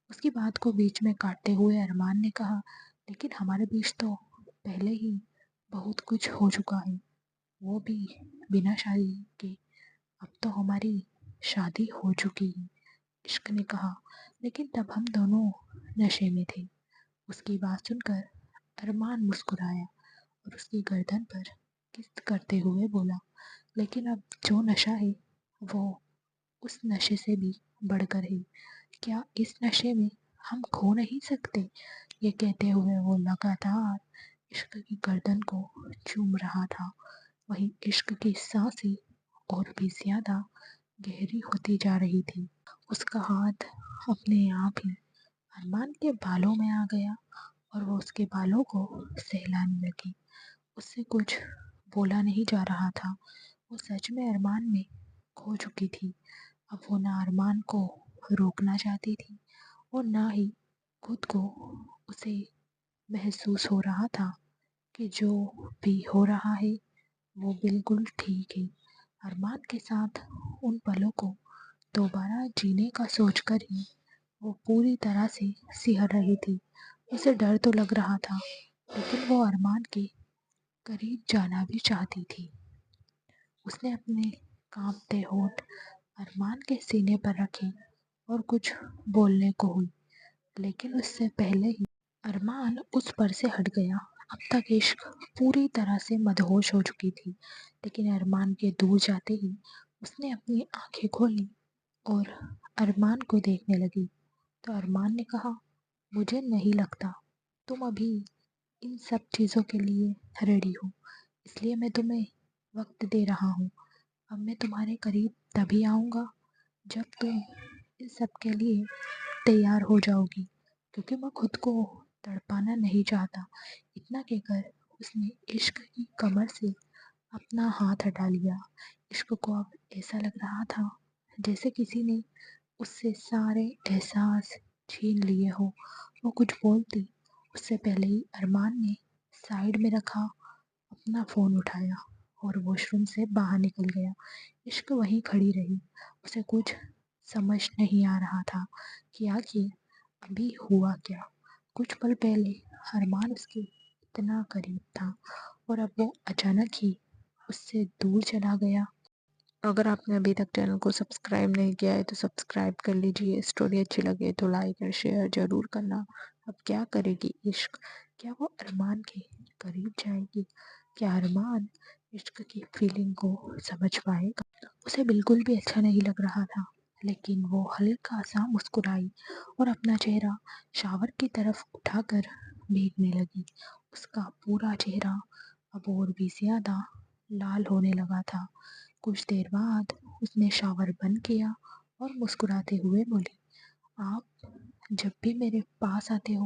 उसकी बात को बीच में काटते हुए अरमान ने कहा, लेकिन हमारे बीच तो पहले ही बहुत कुछ हो चुका है, वो भी बिना शादी के। अब तो हमारी शादी हो चुकी है, इश्क ने कहा, लेकिन तब हम दोनों नशे में थे। उसकी बात सुनकर अरमान मुस्कुराया और उसकी गर्दन पर किस करते हुए बोला, लेकिन अब जो नशा है वो उस नशे से भी बढ़कर है। क्या इस नशे में हम खो नहीं सकते? ये कहते हुए वो लगातार इश्क की गर्दन को चूम रहा था। वहीं इश्क की सांसें और भी ज्यादा गहरी होती जा रही थी। उसका हाथ अपने आप ही अरमान के बालों में आ गया और वो उसके बालों को सहलाने लगी। उससे कुछ बोला नहीं जा रहा था। वो सच में अरमान में खो चुकी थी। अब वो ना अरमान को रोकना चाहती थी और ना ही खुद को उसे महसूस हो रहा था कि जो भी हो रहा है वो बिल्कुल ठीक है। अरमान के साथ उन पलों को दोबारा जीने का सोचकर ही वो पूरी तरह से सिहर रही थी। उसे डर तो लग रहा था, लेकिन वो अरमान के करीब जाना भी चाहती थी। उसने अपने कांपते होंठ अरमान के सीने पर रखे और कुछ बोलने को हुई, लेकिन उससे पहले ही अरमान उस पर से हट गया। अब तक इश्क पूरी तरह से मदहोश हो चुकी थी, लेकिन अरमान के दूर जाते ही उसने अपनी आंखें खोली और अरमान को देखने लगी। तो अरमान ने कहा, मुझे नहीं लगता तुम अभी इन सब चीज़ों के लिए रेडी हो, इसलिए मैं तुम्हें वक्त दे रहा हूँ। अब मैं तुम्हारे करीब तभी आऊँगा जब तुम इन सब के लिए तैयार हो जाओगी, क्योंकि मैं खुद को तड़पाना नहीं चाहता। इतना कहकर उसने इश्क की कमर से अपना हाथ हटा लिया। इश्क को अब ऐसा लग रहा था जैसे किसी ने उससे सारे एहसास छीन लिए हो। वो कुछ बोलती उससे पहले ही अरमान ने साइड में रखा अपना फ़ोन उठाया और वॉशरूम से बाहर निकल गया। इश्क वहीं खड़ी रही। उसे कुछ समझ नहीं आ रहा था कि आखिर अभी हुआ क्या। कुछ पल पहले अरमान उसके इतना करीब था और अब वो अचानक ही उससे दूर चला गया। अगर आपने अभी तक चैनल को सब्सक्राइब नहीं किया है तो सब्सक्राइब कर लीजिए। स्टोरी अच्छी लगे तो लाइक और शेयर ज़रूर करना। अब क्या करेगी इश्क? क्या वो अरमान के करीब जाएगी? क्या अरमान इश्क की फीलिंग को समझ पाएगा? उसे बिल्कुल भी अच्छा नहीं लग रहा था, लेकिन वो हल्का सा मुस्कुराई और अपना चेहरा शावर की तरफ उठाकर भीगने लगी। उसका पूरा चेहरा अब और भी ज्यादा लाल होने लगा था। कुछ देर बाद उसने शावर बंद किया और मुस्कुराते हुए बोली, आप जब भी मेरे पास आते हो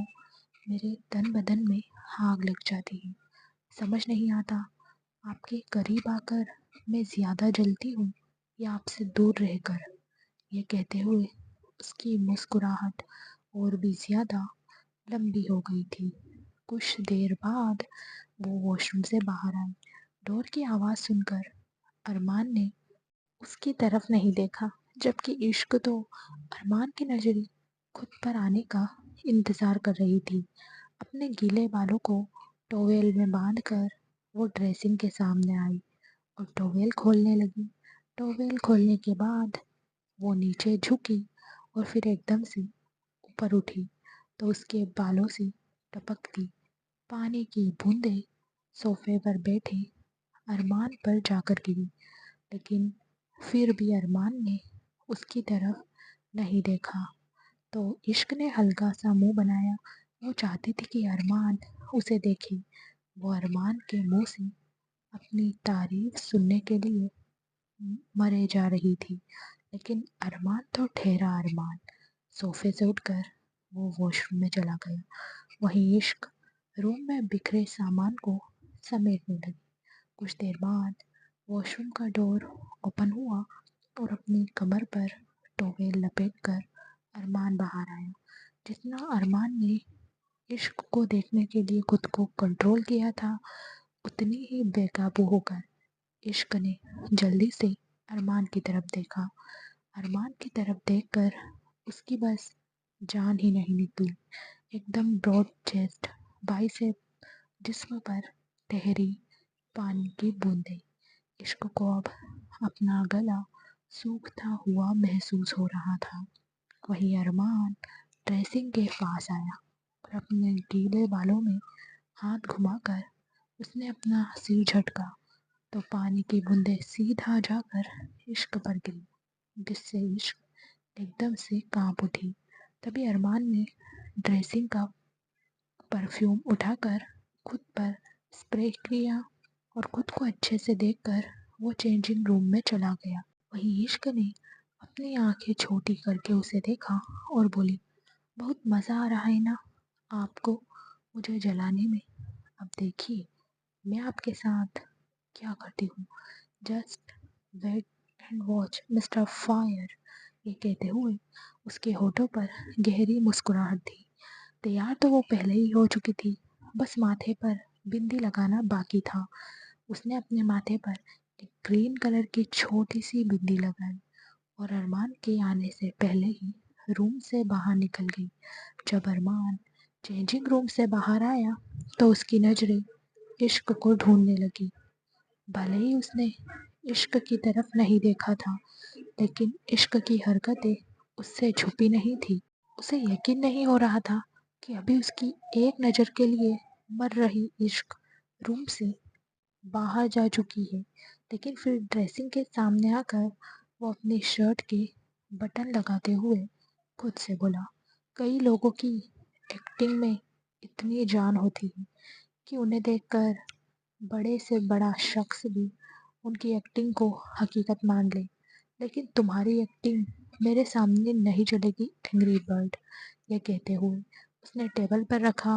मेरे तन बदन में आग लग जाती है। समझ नहीं आता आपके करीब आकर मैं ज़्यादा जलती हूँ या आपसे दूर रहकर। ये कहते हुए उसकी मुस्कुराहट और भी ज़्यादा लंबी हो गई थी। कुछ देर बाद वो वॉशरूम से बाहर आई। डोर की आवाज़ सुनकर अरमान ने उसकी तरफ नहीं देखा, जबकि इश्क तो अरमान की नज़रें खुद पर आने का इंतज़ार कर रही थी। अपने गीले बालों को टॉवेल में बांधकर वो ड्रेसिंग के सामने आई और टॉवेल खोलने लगी। टॉवेल खोलने के बाद वो नीचे झुकी और फिर एकदम से ऊपर उठी तो उसके बालों से टपकती पानी की बूंदें सोफे पर बैठे अरमान पर जाकर गिरी। लेकिन फिर भी अरमान ने उसकी तरफ नहीं देखा। तो इश्क ने हल्का सा मुंह बनाया। वो चाहती थी कि अरमान उसे देखे। वो अरमान के मुंह से अपनी तारीफ सुनने के लिए मरे जा रही थी, लेकिन अरमान तो ठहरा अरमान। सोफे से उठकर वो वॉशरूम में चला गया। वहीं इश्क रूम में बिखरे सामान को समेटने लगी। कुछ देर बाद वॉशरूम का डोर ओपन हुआ और अपनी कमर पर टॉवेल लपेटकर अरमान बाहर आया। जितना अरमान ने इश्क को देखने के लिए खुद को कंट्रोल किया था, उतनी ही बेकाबू होकर इश्क ने जल्दी से अरमान की तरफ देखा। अरमान की तरफ देखकर उसकी बस जान ही नहीं निकली। एकदम ब्रॉड चेस्ट, बाइसेप, जिस्म पर ठहरी पानी की बूंदें। इश्क को अब अपना गला सूखता हुआ महसूस हो रहा था। वहीं अरमान ड्रेसिंग के पास आया और अपने गीले बालों में हाथ घुमाकर उसने अपना सिर झटका तो पानी की बूंदें सीधा जाकर इश्क पर गिरी, जिससे इश्क एकदम से कांप उठी। तभी अरमान ने ड्रेसिंग का परफ्यूम उठाकर खुद पर स्प्रे किया और खुद को अच्छे से देखकर वो चेंजिंग रूम में चला गया। वहीं इश्क ने अपनी आंखें छोटी करके उसे देखा और बोली, बहुत मज़ा आ रहा है ना आपको मुझे जलाने में? अब देखिए मैं आपके साथ क्या करती हूँ। Just wait and watch mister Fire. ये कहते हुए उसके होठों पर गहरी मुस्कुराहट थी। तैयार तो वो पहले ही हो चुकी थी, बस माथे पर बिंदी लगाना बाकी था। उसने अपने माथे पर एक ग्रीन कलर की छोटी सी बिंदी लगाई और अरमान के आने से पहले ही रूम से बाहर निकल गई। जब अरमान चेंजिंग रूम से बाहर आया तो उसकी नज़रें इश्क को ढूंढने लगी। भले ही उसने इश्क की तरफ नहीं देखा था, लेकिन इश्क की हरकतें उससे छुपी नहीं थी। उसे यकीन नहीं हो रहा था कि अभी उसकी एक नज़र के लिए मर रही इश्क रूम से बाहर जा चुकी है। लेकिन फिर ड्रेसिंग के सामने आकर वो अपनी शर्ट के बटन लगाते हुए खुद से बोला, कई लोगों की एक्टिंग में इतनी जान होती है कि उन्हें देखकर बड़े से बड़ा शख्स भी उनकी एक्टिंग को हकीकत मान ले, लेकिन तुम्हारी एक्टिंग मेरे सामने नहीं चलेगी एंग्री बर्ड। ये कहते हुए उसने टेबल पर रखा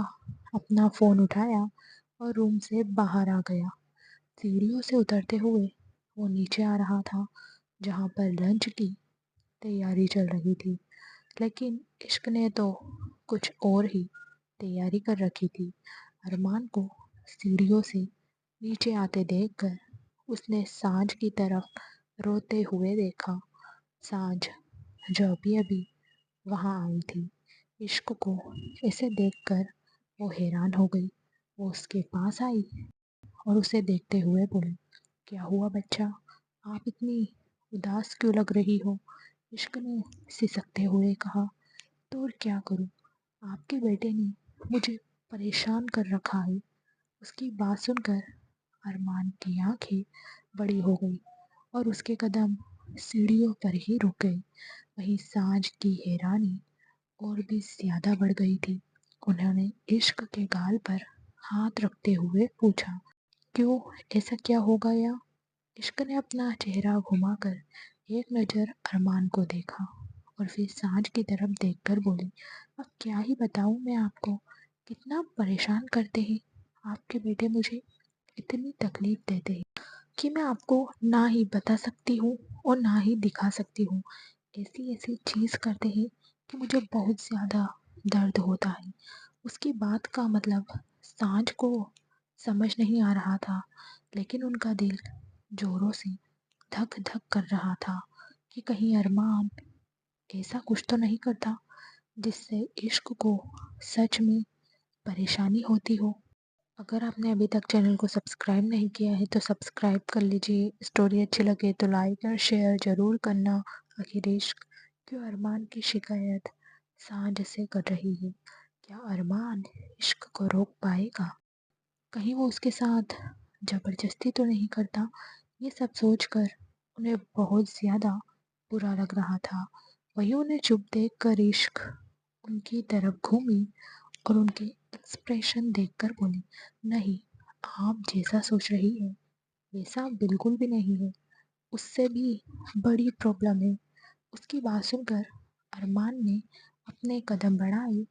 अपना फ़ोन उठाया और रूम से बाहर आ गया। सीढ़ियों से उतरते हुए वो नीचे आ रहा था, जहाँ पर लंच की तैयारी चल रही थी। लेकिन इश्क ने तो कुछ और ही तैयारी कर रखी थी। अरमान को सीढ़ियों से नीचे आते देखकर उसने सांझ की तरफ रोते हुए देखा। सांझ जो अभी अभी वहाँ आई थी। इश्क को इसे देखकर वो हैरान हो गई। वो उसके पास आई और उसे देखते हुए बोली, क्या हुआ बच्चा, आप इतनी उदास क्यों लग रही हो? इश्क ने सिसकते हुए कहा। तो और क्या करूं? आपके बेटे ने मुझे परेशान कर रखा है। उसकी बात सुनकर अरमान की आंखें बड़ी हो गई और उसके कदम सीढ़ियों पर ही रुक गए। वहीं सांझ की हैरानी और भी ज्यादा बढ़ गई थी। उन्होंने इश्क के गाल पर हाथ रखते हुए पूछा, क्यों, ऐसा क्या हो गया? इश्क ने अपना चेहरा घुमाकर एक नज़र अरमान को देखा और फिर सांझ की तरफ देखकर बोली, अब क्या ही बताऊं मैं आपको, कितना परेशान करते हैं आपके बेटे मुझे, इतनी तकलीफ देते हैं कि मैं आपको ना ही बता सकती हूँ और ना ही दिखा सकती हूँ। ऐसी ऐसी चीज़ करते हैं कि मुझे बहुत ज़्यादा दर्द होता है। उसकी बात का मतलब सांझ को समझ नहीं आ रहा था, लेकिन उनका दिल जोरों से धक धक कर रहा था कि कहीं अरमान ऐसा कुछ तो नहीं करता जिससे इश्क को सच में परेशानी होती हो। अगर आपने अभी तक चैनल को सब्सक्राइब नहीं किया है तो सब्सक्राइब कर लीजिए। स्टोरी अच्छी लगे तो लाइक और शेयर ज़रूर करना। आखिर इश्क क्यों अरमान की शिकायत सांझ से कर रही है? क्या अरमान इश्क को रोक पाएगा? कहीं वो उसके साथ ज़बरदस्ती तो नहीं करता? ये सब सोचकर उन्हें बहुत ज़्यादा बुरा लग रहा था। वहीं उन्हें चुप देखकर इश्क उनकी तरफ घूमी और उनके एक्सप्रेशन देखकर बोली, नहीं, आप जैसा सोच रही हैं वैसा बिल्कुल भी नहीं है, उससे भी बड़ी प्रॉब्लम है। उसकी बात सुनकर अरमान ने अपने कदम बढ़ाए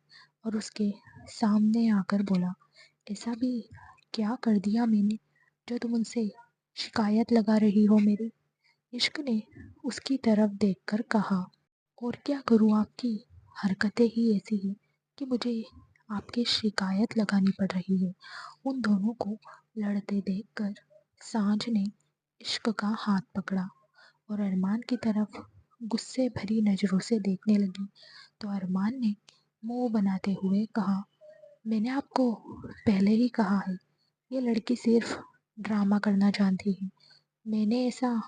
और उसके सामने आकर बोला, ऐसा भी क्या कर दिया मैंने जो तुम उनसे शिकायत लगा रही हो मेरी? इश्क ने उसकी तरफ देखकर कहा, और क्या करूँ, आपकी हरकतें ही ऐसी हैं कि मुझे आपकी शिकायत लगानी पड़ रही है। उन दोनों को लड़ते देखकर सांझ ने इश्क का हाथ पकड़ा और अरमान की तरफ गुस्से भरी नज़रों से देखने लगी। तो अरमान ने मुंह बनाते हुए कहा, मैंने आपको पहले ही कहा है, ये लड़की सिर्फ ड्रामा करना जानती है। मैंने ऐसा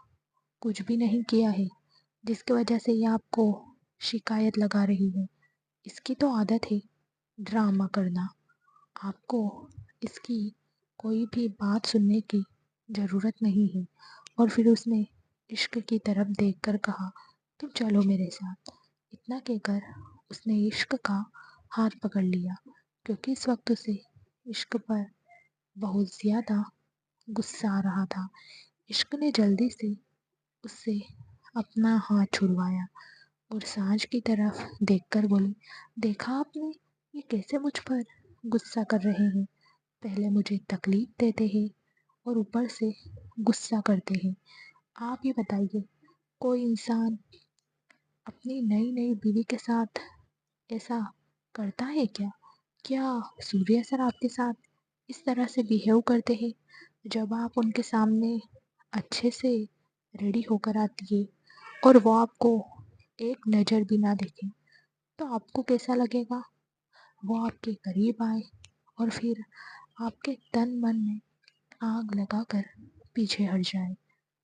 कुछ भी नहीं किया है जिसकी वजह से ये आपको शिकायत लगा रही है। इसकी तो आदत है ड्रामा करना। आपको इसकी कोई भी बात सुनने की ज़रूरत नहीं है। और फिर उसने इश्क की तरफ देखकर कहा, तुम चलो मेरे साथ। इतना कहकर उसने इश्क का हाथ पकड़ लिया, क्योंकि इस वक्त उसे इश्क पर बहुत ज़्यादा गुस्सा आ रहा था। इश्क ने जल्दी से उससे अपना हाथ छुड़वाया और सांझ की तरफ देखकर बोली, देखा आपने, ये कैसे मुझ पर गुस्सा कर रहे हैं? पहले मुझे तकलीफ देते हैं और ऊपर से गुस्सा करते हैं। आप ही बताइए, कोई इंसान अपनी नई नई बीवी के साथ ऐसा करता है क्या? क्या सूर्य सर आपके साथ इस तरह से बिहेव करते हैं जब आप उनके सामने अच्छे से रेडी होकर आती है और वो आपको एक नज़र भी ना देखें, तो आपको कैसा लगेगा? वो आपके करीब आए और फिर आपके तन मन में आग लगाकर पीछे हट जाए,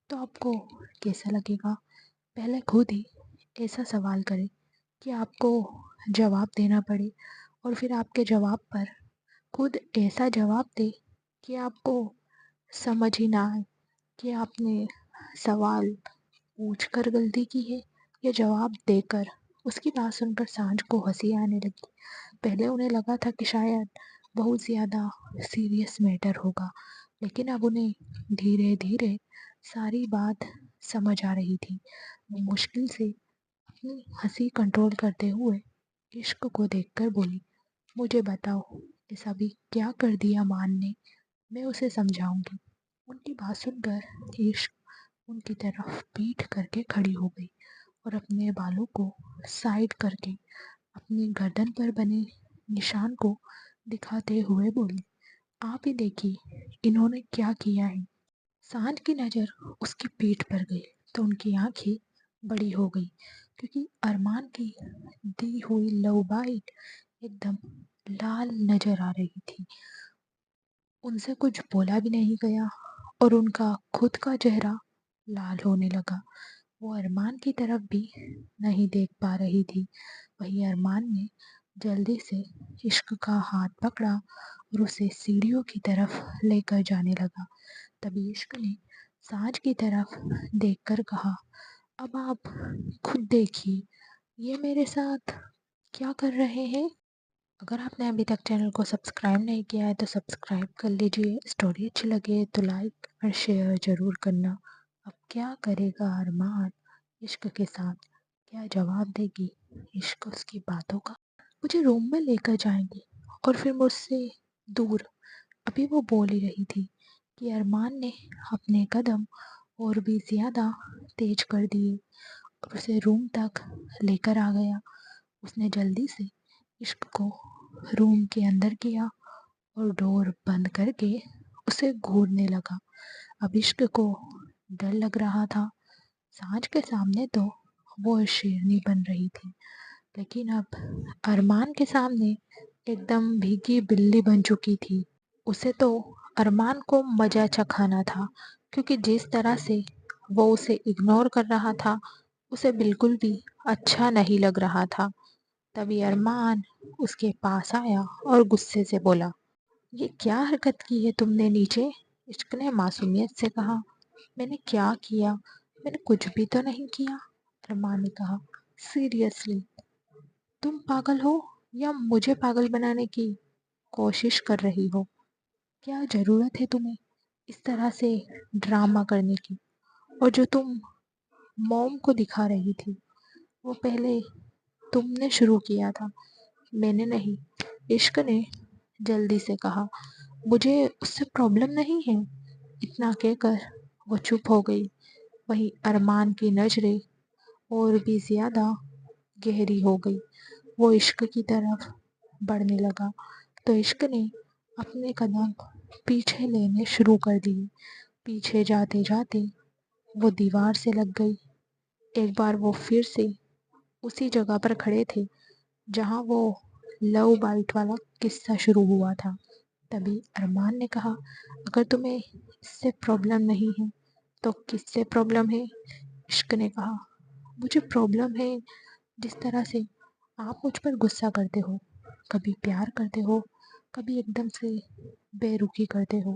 तो आपको कैसा लगेगा? पहले खुद ही ऐसा सवाल करें कि आपको जवाब देना पड़े और फिर आपके जवाब पर खुद ऐसा जवाब दे कि आपको समझ ही ना आए कि आपने सवाल पूछकर गलती की है या जवाब देकर। उसकी बात सुनकर सांझ को हंसी आने लगी। पहले उन्हें लगा था कि शायद बहुत ज़्यादा सीरियस मैटर होगा, लेकिन अब उन्हें धीरे धीरे सारी बात समझ आ रही थी। वो मुश्किल से अपनी हंसी कंट्रोल करते हुए इश्क को देखकर बोली, मुझे बताओ, ऐसा भी क्या कर दिया मान ने, मैं उसे समझाऊंगी। उनकी बात सुनकर इश्क उनकी तरफ पीठ करके खड़ी हो गई और अपने बालों को साइड करके अपनी गर्दन पर बने निशान को दिखाते हुए बोली, आप ही देखिए इन्होंने क्या किया है। सांझ की नज़र उसकी पीठ पर गई तो उनकी आंखें बड़ी हो गई, क्योंकि अरमान की दी हुई लव बाइट एकदम लाल नजर आ रही थी। उनसे कुछ बोला भी नहीं गया और उनका खुद का चेहरा लाल होने लगा। वो अरमान की तरफ भी नहीं देख पा रही थी। वहीं अरमान ने जल्दी से इश्क का हाथ पकड़ा और उसे सीढ़ियों की तरफ लेकर जाने लगा। तभी इश्क ने साज की तरफ देखकर कहा, अब आप खुद देखिए ये मेरे साथ क्या कर रहे हैं। अगर आपने अभी तक चैनल को सब्सक्राइब नहीं किया है तो सब्सक्राइब कर लीजिए। स्टोरी अच्छी लगे तो लाइक और शेयर ज़रूर करना। अब क्या करेगा अरमान इश्क के साथ? क्या जवाब देगी इश्क उसकी बातों का? मुझे रूम में लेकर जाएंगे और फिर मुझसे दूर। अभी वो बोल ही रही थी कि अरमान ने अपने कदम और भी ज़्यादा तेज कर दिए और उसे रूम तक लेकर आ गया। उसने जल्दी से इश्क को रूम के अंदर किया और डोर बंद करके उसे घूरने लगा। अब इश्क को डर लग रहा था। सांझ के सामने तो वो शेरनी बन रही थी, लेकिन अब अरमान के सामने एकदम भीगी बिल्ली बन चुकी थी। उसे तो अरमान को मजा चखाना था, क्योंकि जिस तरह से वो उसे इग्नोर कर रहा था उसे बिल्कुल भी अच्छा नहीं लग रहा था। तभी अरमान उसके पास आया और गुस्से से बोला, ये क्या हरकत की है तुमने नीचे? इश्क ने मासूमियत से कहा, मैंने क्या किया? मैंने कुछ भी तो नहीं किया। अरमान ने कहा, सीरियसली तुम पागल हो या मुझे पागल बनाने की कोशिश कर रही हो? क्या जरूरत है तुम्हें इस तरह से ड्रामा करने की? और जो तुम मॉम को दिखा रही थी वो पहले तुमने शुरू किया था, मैंने नहीं। इश्क ने जल्दी से कहा, मुझे उससे प्रॉब्लम नहीं है। इतना कहकर वो चुप हो गई। वहीं अरमान की नजरें और भी ज्यादा गहरी हो गई। वो इश्क की तरफ बढ़ने लगा तो इश्क ने अपने कदम पीछे लेने शुरू कर दिए। पीछे जाते जाते वो दीवार से लग गई। एक बार वो फिर से उसी जगह पर खड़े थे जहाँ वो लव बाइट वाला किस्सा शुरू हुआ था। तभी अरमान ने कहा, अगर तुम्हें इससे प्रॉब्लम नहीं है तो किससे प्रॉब्लम है? इश्क ने कहा, मुझे प्रॉब्लम है जिस तरह से आप मुझ पर गुस्सा करते हो। कभी प्यार करते हो, कभी एकदम से बेरुखी करते हो।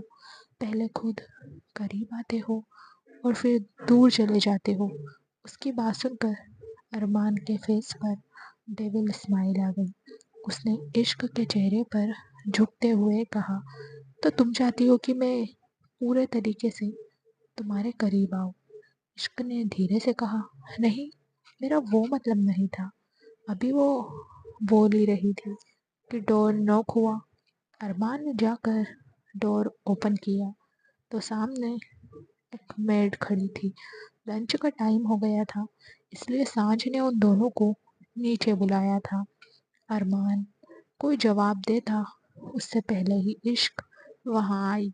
पहले खुद करीब आते हो और फिर दूर चले जाते हो। उसकी बात सुनकर अरमान के फेस पर डेविल स्माइल आ गई। उसने इश्क के चेहरे पर झुकते हुए कहा, तो तुम चाहती हो कि मैं पूरे तरीके से तुम्हारे करीब आऊं? इश्क ने धीरे से कहा, नहीं, मेरा वो मतलब नहीं था। अभी वो बोल ही रही थी कि डोर नॉक हुआ। अरमान ने जाकर डोर ओपन किया तो सामने एक मेड खड़ी थी। लंच का टाइम हो गया था, इसलिए सांझ ने उन दोनों को नीचे बुलाया था। अरमान कोई जवाब देता उससे पहले ही इश्क वहां आई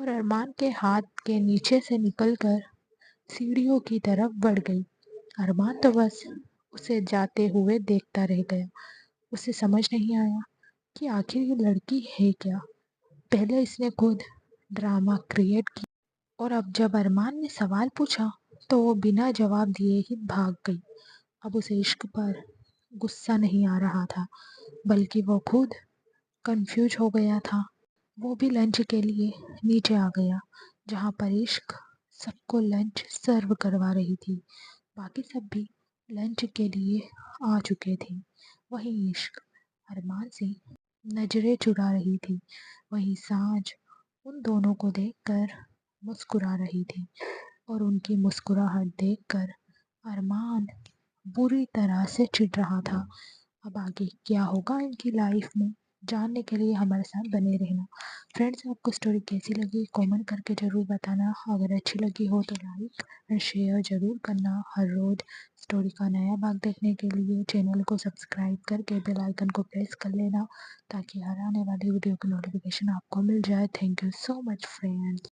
और अरमान के हाथ के नीचे से निकलकर सीढ़ियों की तरफ बढ़ गई। अरमान तो बस उसे जाते हुए देखता रह गया। उसे समझ नहीं आया कि आखिर ये लड़की है क्या। पहले इसने खुद ड्रामा क्रिएट किया और अब जब अरमान ने सवाल पूछा तो वो बिना जवाब दिए ही भाग गई। अब उसे इश्क पर गुस्सा नहीं आ रहा था, बल्कि वो खुद कंफ्यूज हो गया था। वो भी लंच के लिए नीचे आ गया, जहाँ पर इश्क सबको लंच सर्व करवा रही थी। बाकी सब भी लंच के लिए आ चुके थे। वहीं इश्क अरमान से नजरें चुरा रही थी। वहीं सांझ उन दोनों को देखकर मुस्कुरा रही थी और उनकी मुस्कुराहट देखकर अरमान बुरी तरह से चिढ़ रहा था। अब आगे क्या होगा इनकी लाइफ में, जानने के लिए हमारे साथ बने रहना। फ्रेंड्स, आपको स्टोरी कैसी लगी कमेंट करके ज़रूर बताना। अगर अच्छी लगी हो तो लाइक और शेयर ज़रूर करना। हर रोज़ स्टोरी का नया भाग देखने के लिए चैनल को सब्सक्राइब करके बेल आइकन को प्रेस कर लेना, ताकि हर आने वाली वीडियो की नोटिफिकेशन आपको मिल जाए। Thank you so much friends.